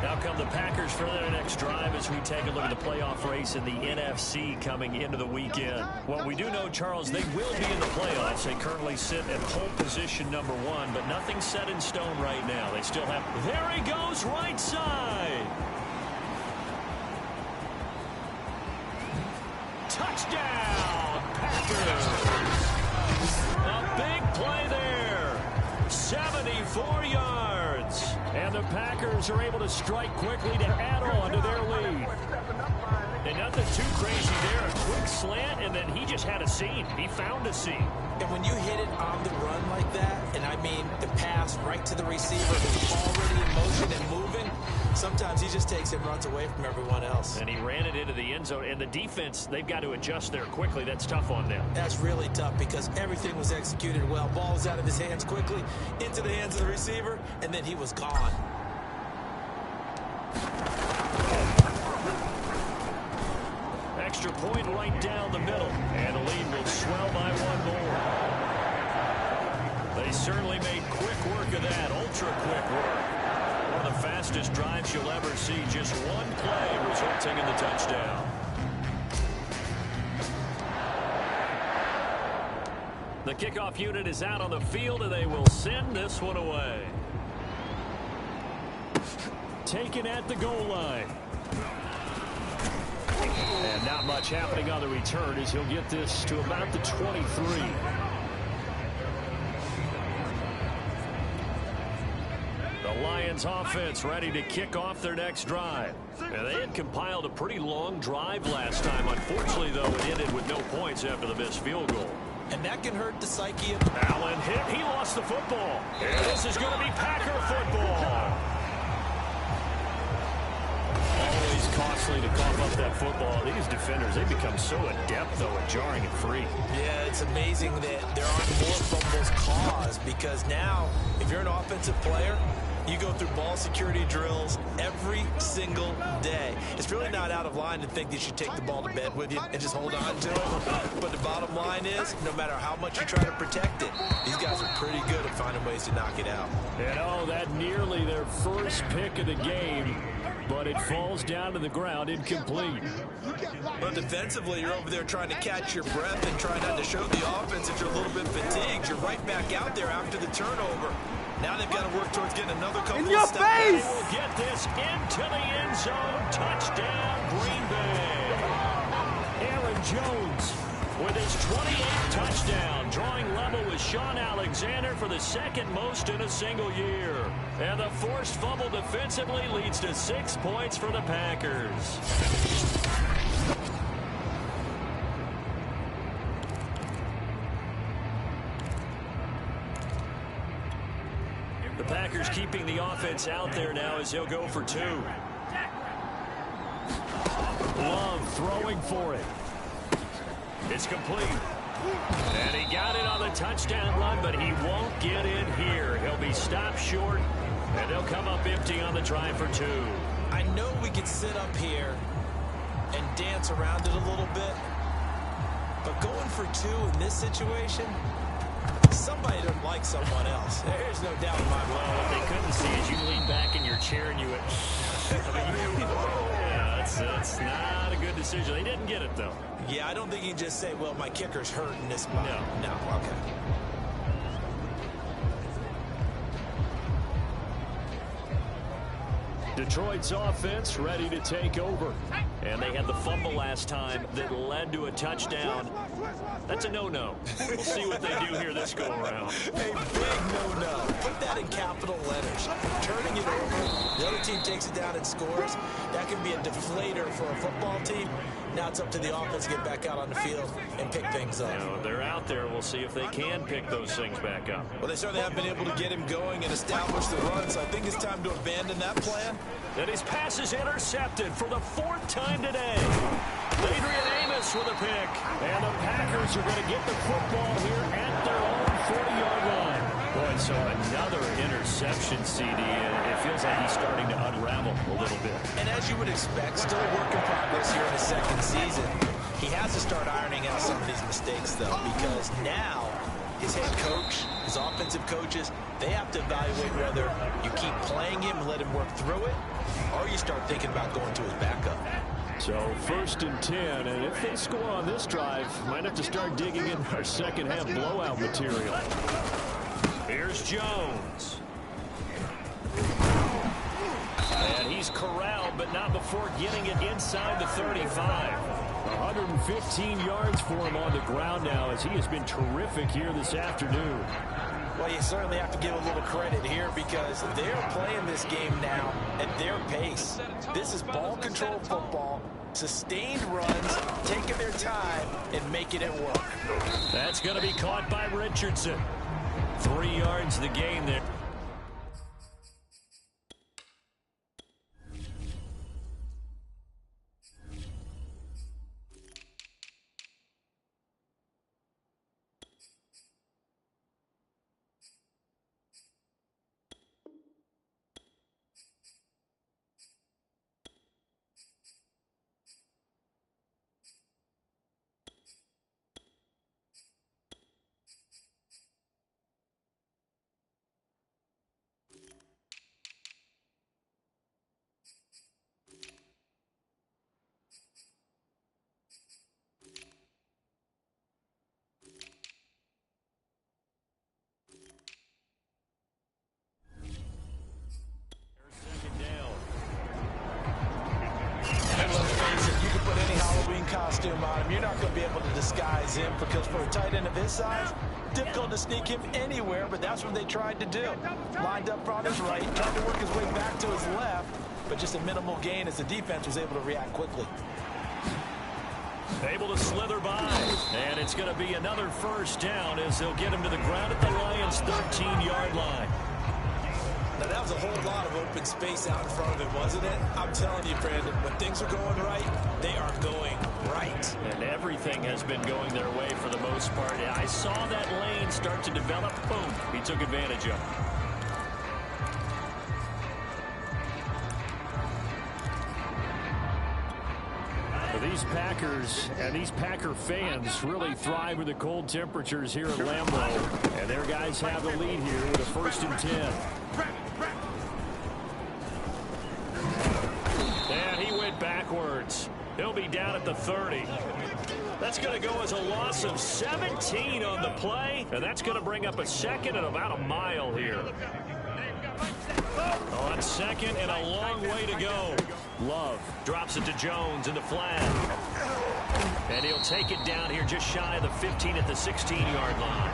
Now come the Packers for their next drive as we take a look at the playoff race in the NFC coming into the weekend. Well, we do know, Charles, they will be in the playoffs. They currently sit at pole position number 1, but nothing's set in stone right now. They still have... There he goes, right side. Touchdown, Packers. A big play there. 74 yards. And the Packers are able to strike quickly to add on to their lead. And nothing too crazy there. A quick slant, and then he just had a seam. He found a seam. And when you hit it on the run like that, and I mean the pass right to the receiver who's already in motion and moving, sometimes he just takes it and runs away from everyone else. And he ran it into the end zone. And the defense, they've got to adjust there quickly. That's tough on them. That's really tough because everything was executed well. Ball was out of his hands quickly, into the hands of the receiver, and then he was gone. Extra point right down the middle. And the lead will swell by 1 more. They certainly made quick work of that. Ultra quick work. One of the fastest drives you'll ever see. Just 1 play resulting in the touchdown. The kickoff unit is out on the field, and they will send this one away. Taken at the goal line. And not much happening on the return as he'll get this to about the 23. The Lions offense ready to kick off their next drive. And they had compiled a pretty long drive last time. Unfortunately, though, it ended with no points after the missed field goal. And that can hurt the psyche of... Allen hit. He lost the football. And this is going to be Packer football. Always costly to cough up that football. These defenders, they become so adept, though, at jarring it free. Yeah, it's amazing that there aren't more fumbles caused because now, if you're an offensive player, you go through ball security drills every single day. It's really not out of line to think that you should take the ball to bed with you and just hold on to it. But the bottom line is, no matter how much you try to protect it, these guys are pretty good at finding ways to knock it out. And oh, that nearly their first pick of the game, but it falls down to the ground incomplete. But defensively, you're over there trying to catch your breath and try not to show the offense that you're a little bit fatigued. You're right back out there after the turnover. Now they've got to work towards getting another couple of steps. They will get this into the end zone. Touchdown, Green Bay. Aaron Jones with his 28th touchdown, drawing level with Sean Alexander for the 2nd most in a single year. And the forced fumble defensively leads to 6 points for the Packers. The Packers keeping the offense out there now as he'll go for 2. Love throwing for it. It's complete. And he got it on the touchdown run, but he won't get in here. He'll be stopped short, and they'll come up empty on the drive for 2. I know we could sit up here and dance around it a little bit, but going for 2 in this situation, somebody doesn't like someone else. There's no doubt in my mind. Well, what they couldn't see is you lean back in your chair and you went... Yeah, that's not a good decision. They didn't get it, though. Yeah, I don't think you can just say, well, my kicker's hurt in this spot. No, okay. Detroit's offense ready to take over. And they had the fumble last time that led to a touchdown. That's a no-no. We'll see what they do here this go-around. A big no-no. Put that in capital letters. Turning it over, the other team takes it down and scores. That can be a deflator for a football team. Now it's up to the offense to get back out on the field and pick things up. Now, they're out there. We'll see if they can pick those things back up. Well, they certainly have been able to get him going and establish the run, so I think it's time to abandon that plan. And his pass is intercepted for the 4th time today. Adrian Amos with a pick. And the Packers are going to get the football here at their own 40-yard line. Boy, so another interception, CD, and it feels like he's starting to unravel a little bit. And as you would expect, still a work in progress here in his second season. He has to start ironing out some of these mistakes, though, because now his head coach, his offensive coaches, they have to evaluate whether you keep playing him and let him work through it, or you start thinking about going to his backup. So 1st and 10, and if they score on this drive, might have to start digging in our second half blowout material. Here's Jones. And he's corralled, but not before getting it inside the 35. 115 yards for him on the ground now, as he has been terrific here this afternoon. Well, you certainly have to give a little credit here because they're playing this game now at their pace. This is ball control football, sustained runs, taking their time and making it work. That's going to be caught by Richardson. 3 yards the gain there. Costume on him, you're not going to be able to disguise him because for a tight end of his size, difficult to sneak him anywhere, but that's what they tried to do. Lined up on his right, tried to work his way back to his left, but just a minimal gain as the defense was able to react quickly. Able to slither by, and it's going to be another 1st down as they'll get him to the ground at the Lions' 13-yard line. Now, that was a whole lot of open space out in front of him, wasn't it? I'm telling you, Brandon, when things are going right, they are going right. And everything has been going their way for the most part. I saw that lane start to develop. Boom. He took advantage of it. These Packers and these Packer fans really thrive with the cold temperatures here at Lambeau. And their guys have the lead here with a 1st and 10. And he went backwards. He'll be down at the 30. That's going to go as a loss of 17 on the play. And that's going to bring up a 2nd and about a mile here. On 2nd and a long way to go. Love drops it to Jones in the flat. And he'll take it down here just shy of the 15 at the 16-yard line.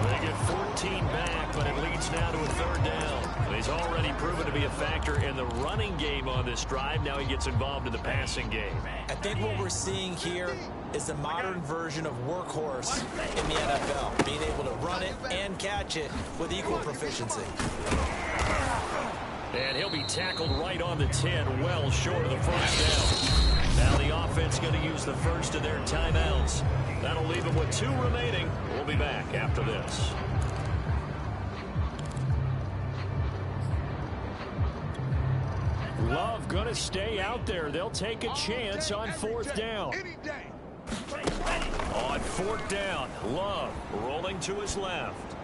They get 14 back, but it leads now to a 3rd down. And he's already proven to be a factor in the running game on this drive. Now he gets involved in the passing game. I think what we're seeing here is the modern version of workhorse in the NFL, being able to run it and catch it with equal proficiency. And he'll be tackled right on the 10, well short of the 1st down. Now the offense going to use the first of their timeouts. That'll leave them with 2 remaining. We'll be back after this. Love going to stay out there. They'll take a chance on 4th down. On 4th down, Love rolling to his left.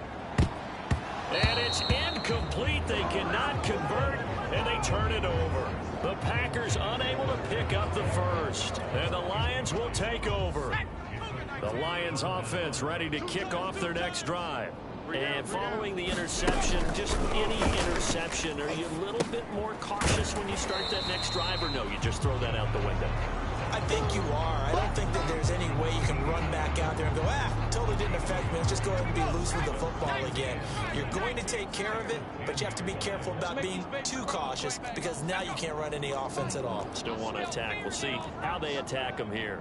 And it's incomplete. They cannot convert. and they turn it over. The Packers unable to pick up the first, and the Lions will take over. The Lions offense ready to kick off their next drive. And following the interception, just any interception, are you a little bit more cautious when you start that next drive, or no, you just throw that out the window? I think you are. I don't think that there's any way you can run back out there and go, totally didn't affect me. Let's just go ahead and be loose with the football again. You're going to take care of it, but you have to be careful about being too cautious because now you can't run any offense at all. Still want to attack. We'll see how they attack them here.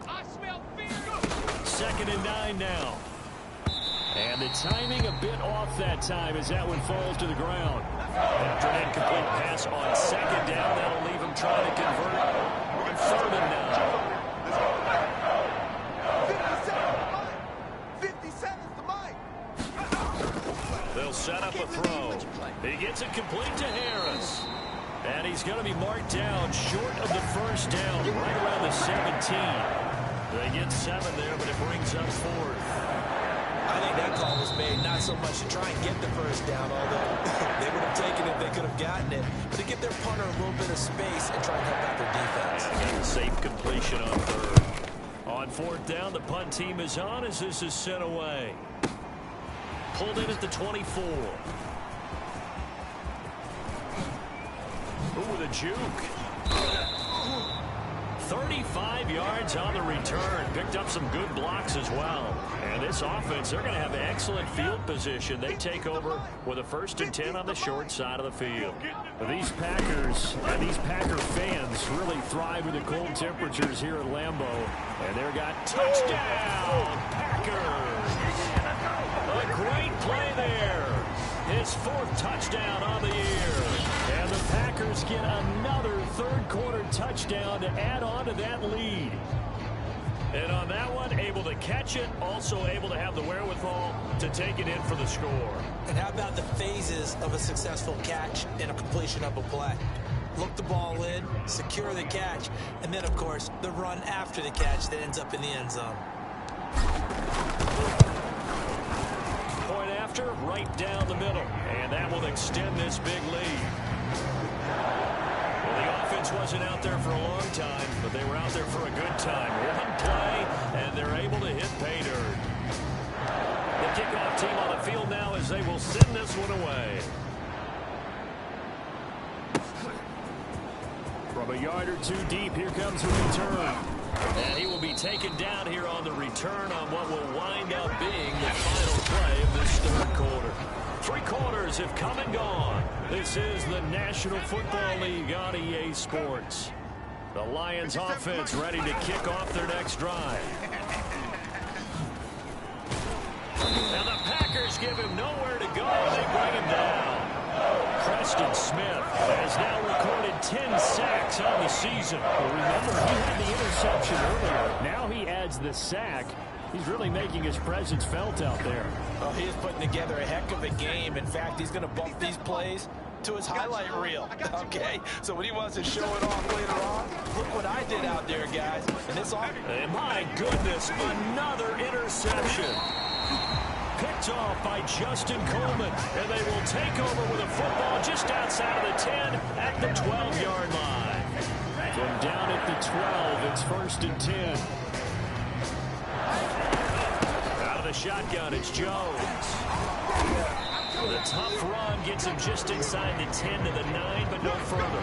2nd and 9 now. And the timing a bit off that time as that one falls to the ground. After an incomplete pass on 2nd down, that'll leave him trying to convert on 3rd and 9. 57's the mic. They'll set up a throw. He gets it complete to Harris. And he's going to be marked down short of the first down, right around the 17. They get 7 there, but it brings up 4th. I think that call was made not so much to try and get the first down, although they would have taken it, they could have gotten it, but to give their punter a little bit of space and try and help out their defense. And a safe completion on 3rd. On 4th down, the punt team is on as this is sent away. Pulled in at the 24. Ooh, the juke. 35 yards on the return. Picked up some good blocks as well. And this offense, they're going to have excellent field position. They take over with a 1st and 10 on the short side of the field. These Packers and these Packer fans really thrive with the cold temperatures here at Lambeau. And they're got touchdown, Packers. A great play there. His 4th touchdown on the year. And the Packers get another 3rd quarter touchdown to add on to that lead. And on that one, able to catch it, also able to have the wherewithal to take it in for the score. And how about the phases of a successful catch and a completion of a play? Look the ball in, secure the catch, and then, of course, the run after the catch that ends up in the end zone. Point after, right down the middle. And that will extend this big lead. Well, the offense wasn't out there for a long time, but they were out there for a good time. One play, and they're able to hit pay dirt. The kickoff team on the field now as they will send this one away. From a yard or 2 deep, here comes the return. And he will be taken down here on the return on what will wind up being the final play of this 3rd quarter. 3 quarters have come and gone. This is the National Football League on EA Sports. The Lions offense ready to kick off their next drive. Now the Packers give him nowhere to go. They bring him down. Preston Smith has now recorded 10 sacks on the season. Well, remember, he had the interception earlier. Now he adds the sack. He's really making his presence felt out there. Oh, he is putting together a heck of a game. In fact, he's going to bump these plays to his highlight reel. Okay, so when he wants to show it off later on, look what I did out there, guys. And it's all. And my goodness, another interception. Picked off by Justin Coleman, and they will take over with a football just outside of the 10 at the 12-yard line. From down at the 12, it's 1st and 10. Out of the shotgun, it's Jones. The tough run gets him just inside the 10 to the 9, but no further.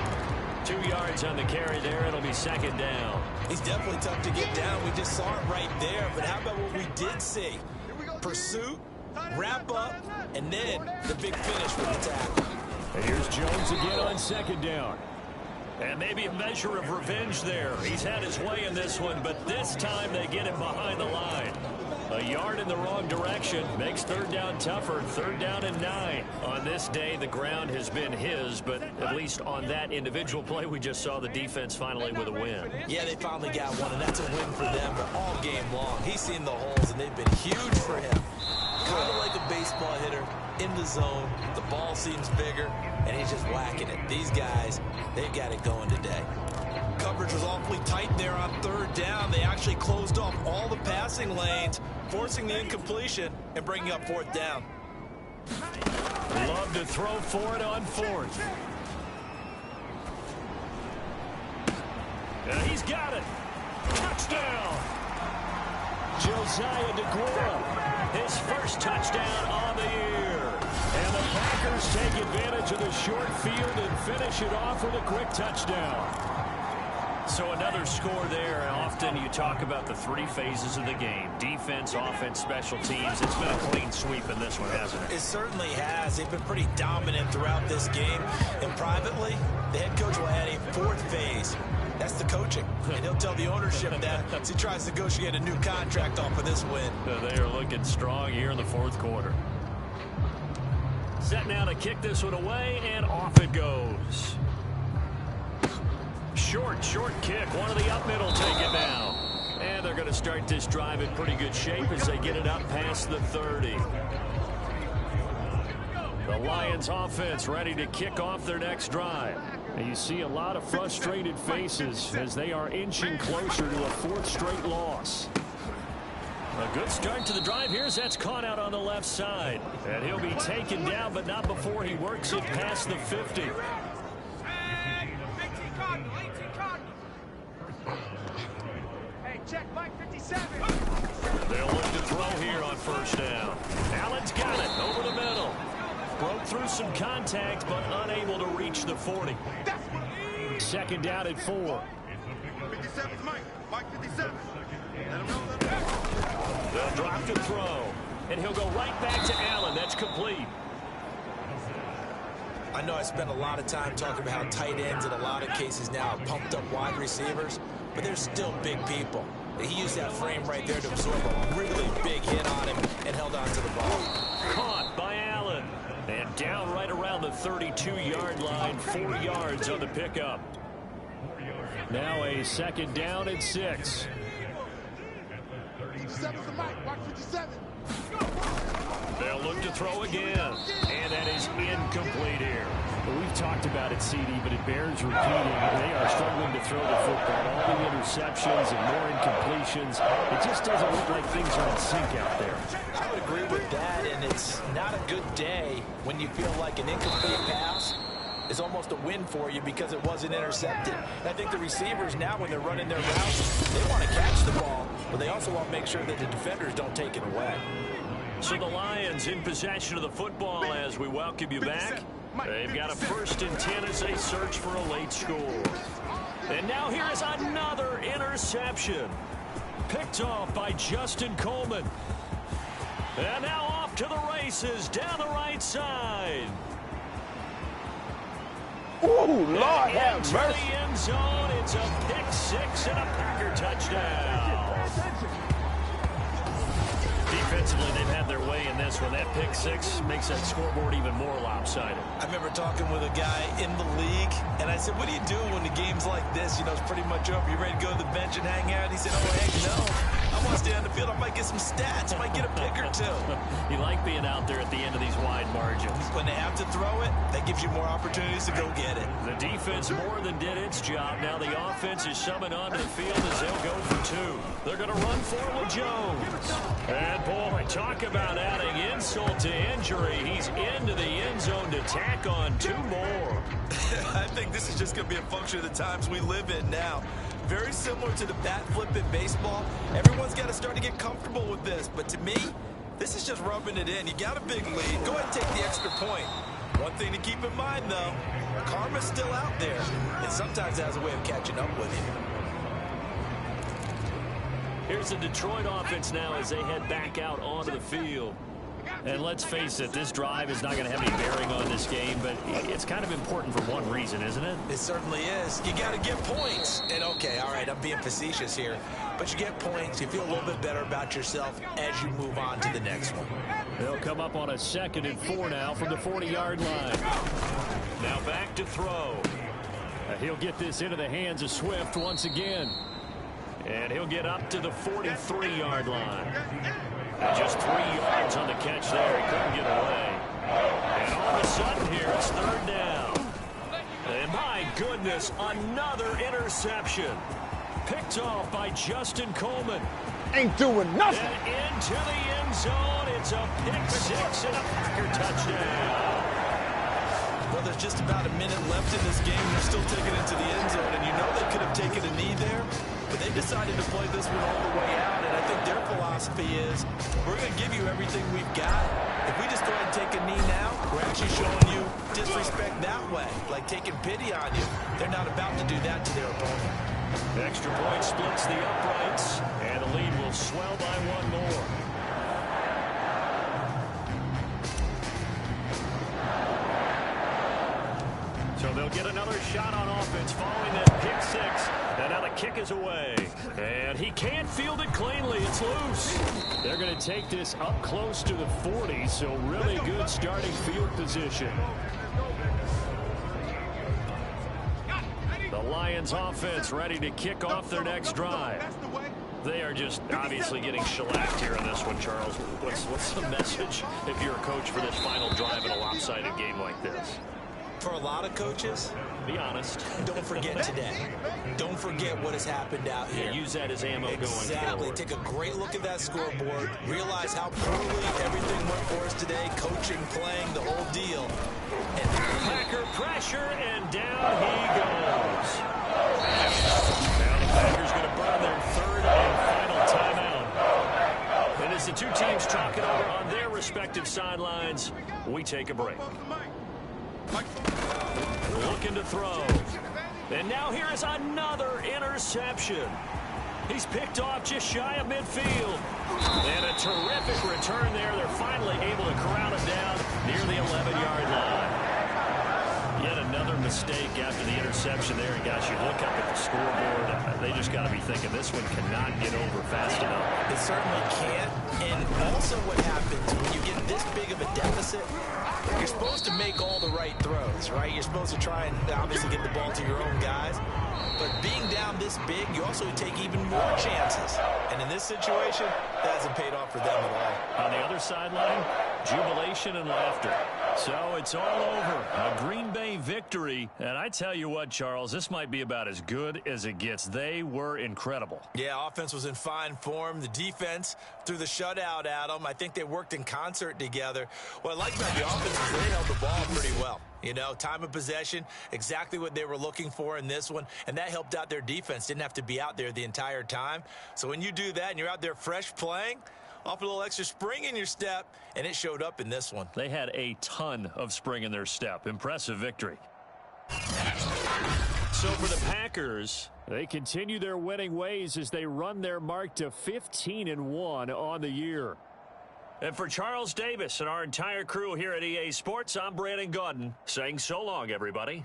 2 yards on the carry there. It'll be 2nd down. He's definitely tough to get down. We just saw it right there. But how about what we did see? Pursuit, wrap up, and then the big finish with the tackle. And here's Jones again on 2nd down. And maybe a measure of revenge there. He's had his way in this one, but this time they get him behind the line. A yard in the wrong direction makes 3rd down tougher. 3rd down and 9. On this day, the ground has been his, but at least on that individual play, we just saw the defense finally with a win. Yeah, they finally got one, and that's a win for them, but all game long. He's seen the holes, and they've been huge for him. Kind of like a baseball hitter in the zone. The ball seems bigger, and he's just whacking it. These guys, they've got it going today. Coverage was awfully tight there on 3rd down. They actually closed off all the passing lanes, forcing the incompletion and bringing up 4th down. Love to throw for it on 4th. He's got it. Touchdown. Josiah DeGuara, his first touchdown on the year. And the Packers take advantage of the short field and finish it off with a quick touchdown. So another score there. Often you talk about the three phases of the game: defense, offense, special teams. It's been a clean sweep in this one, hasn't it? It certainly has. They've been pretty dominant throughout this game. And privately, the head coach will add a fourth phase. That's the coaching. And he'll tell the ownership that as he tries to negotiate a new contract off of this win. They are looking strong here in the fourth quarter. Set now to kick this one away, and off it goes. Short kick. One of the up middle take it now. And they're going to start this drive in pretty good shape as they get it up past the 30. The Lions offense ready to kick off their next drive. And you see a lot of frustrated faces as they are inching closer to a fourth straight loss. A good start to the drive here as that's caught out on the left side. And he'll be taken down, but not before he works it past the 50. Check Mike 57. They'll look to throw here on first down. Allen's got it over the middle. Broke through some contact, but unable to reach the 40. Second down at 4. 57's Mike. Mike 57. Let him know. They'll drop to throw. And he'll go right back to Allen. That's complete. I know I spent a lot of time talking about how tight ends in a lot of cases now are pumped up wide receivers, but they're still big people. He used that frame right there to absorb a really big hit on him and held on to the ball. Caught by Allen. And down right around the 32-yard line, 4 yards on the pickup. Now a second down and 6. 57's the Mike. Mike 57. They'll look to throw again. And that is incomplete here. Well, we've talked about it, CD, but it bears repeating. They are struggling to throw the football. All the interceptions and more incompletions. It just doesn't look like things are in sync out there. I would agree with that, and it's not a good day when you feel like an incomplete pass is almost a win for you because it wasn't intercepted. And I think the receivers now, when they're running their routes, they want to catch the ball, but they also want to make sure that the defenders don't take it away. So the Lions in possession of the football as we welcome you back. They've got a 1st and 10 as they search for a late score. And now here is another interception. Picked off by Justin Coleman. And now off to the races down the right side. Ooh, Lord have into mercy. the end zone. It's a pick 6 and a Packer touchdown. Defensively, they've had their way in this one. That pick 6 makes that scoreboard even more lopsided. I remember talking with a guy in the league, and I said, what do you do when the game's like this? You know, it's pretty much over. You ready to go to the bench and hang out? He said, oh, heck no. I want to stay on the field. I might get some stats. I might get a pick or two. You like being out there at the end of these wide margins. When they have to throw it, that gives you more opportunities to go get it. The defense more than did its job. Now the offense is summoned onto the field as they'll go for 2. They're going to run for it with Jones. And boy, talk about adding insult to injury. He's into the end zone to tack on 2 more. I think this is just going to be a function of the times we live in now. Very similar to the bat flip in baseball. Everyone's got to start to get comfortable with this. But to me, this is just rubbing it in. You got a big lead. Go ahead and take the extra point. One thing to keep in mind, though, karma's still out there. And sometimes it has a way of catching up with you. Here's the Detroit offense now as they head back out onto the field. And let's face it, this drive is not going to have any bearing on this game, but it's kind of important for one reason, isn't it? It certainly is. You got to get points. And okay, all right, I'm being facetious here, but you get points. You feel a little bit better about yourself as you move on to the next one. They'll come up on a 2nd and 4 now from the 40-yard line. Now back to throw. He'll get this into the hands of Swift once again. And he'll get up to the 43-yard line. Just 3 yards on the catch there. He couldn't get away. And all of a sudden here, it's 3rd down. And my goodness, another interception. Picked off by Justin Coleman. Ain't doing nothing. And into the end zone. It's a pick 6 and a Packer touchdown. Well, there's just about a minute left in this game. They're still taking it to the end zone, and you know they could have taken a knee there, but they decided to play this one all the way out, and I think their philosophy is, we're going to give you everything we've got. If we just go ahead and take a knee now, we're actually showing you disrespect that way, like taking pity on you. They're not about to do that to their opponent. Extra point splits the uprights, and the lead will swell by one more. So they'll get another shot on offense following that pick six. And now the kick is away. And he can't field it cleanly. It's loose. They're going to take this up close to the 40, so really good starting field position. The Lions offense ready to kick off their next drive. They are just obviously getting shellacked here in this one, Charles. What's the message if you're a coach for this final drive in a lopsided game like this? For a lot of coaches, be honest. Don't forget today. Don't forget what has happened out here. Yeah, use that as ammo going forward. Exactly. Take a great look at that scoreboard. Realize how poorly everything went for us today. Coaching, playing, the whole deal. And Packer pressure, and down he goes. Now the Packers going to burn their third and final timeout. And as the two teams talk it over on their respective sidelines, we take a break. Looking to throw. And now here is another interception. He's picked off just shy of midfield. And a terrific return there. They're finally able to corral him down near the 11-yard line. Yet another mistake after the interception there. And gosh, you look up at the scoreboard, they just got to be thinking this one cannot get over fast enough. It certainly can't. And also what happens when you get this big of a deficit, you're supposed to make all the right throws, right? You're supposed to try and obviously get the ball to your own guys. But being down this big, you also take even more chances. And in this situation, that hasn't paid off for them at all. On the other sideline, jubilation and laughter. So it's all over. A Green Bay victory. And I tell you what, Charles, this might be about as good as it gets. They were incredible. Yeah, offense was in fine form. The defense threw the shutout at them. I think they worked in concert together. What I like about the offense is they held the ball pretty well. You know, time of possession, exactly what they were looking for in this one, and that helped out their defense. Didn't have to be out there the entire time. So when you do that and you're out there fresh playing, off a little extra spring in your step, and it showed up in this one. They had a ton of spring in their step. Impressive victory. So for the Packers, they continue their winning ways as they run their mark to 15-1 on the year. And for Charles Davis and our entire crew here at EA Sports, I'm Brandon Gaudin saying so long, everybody.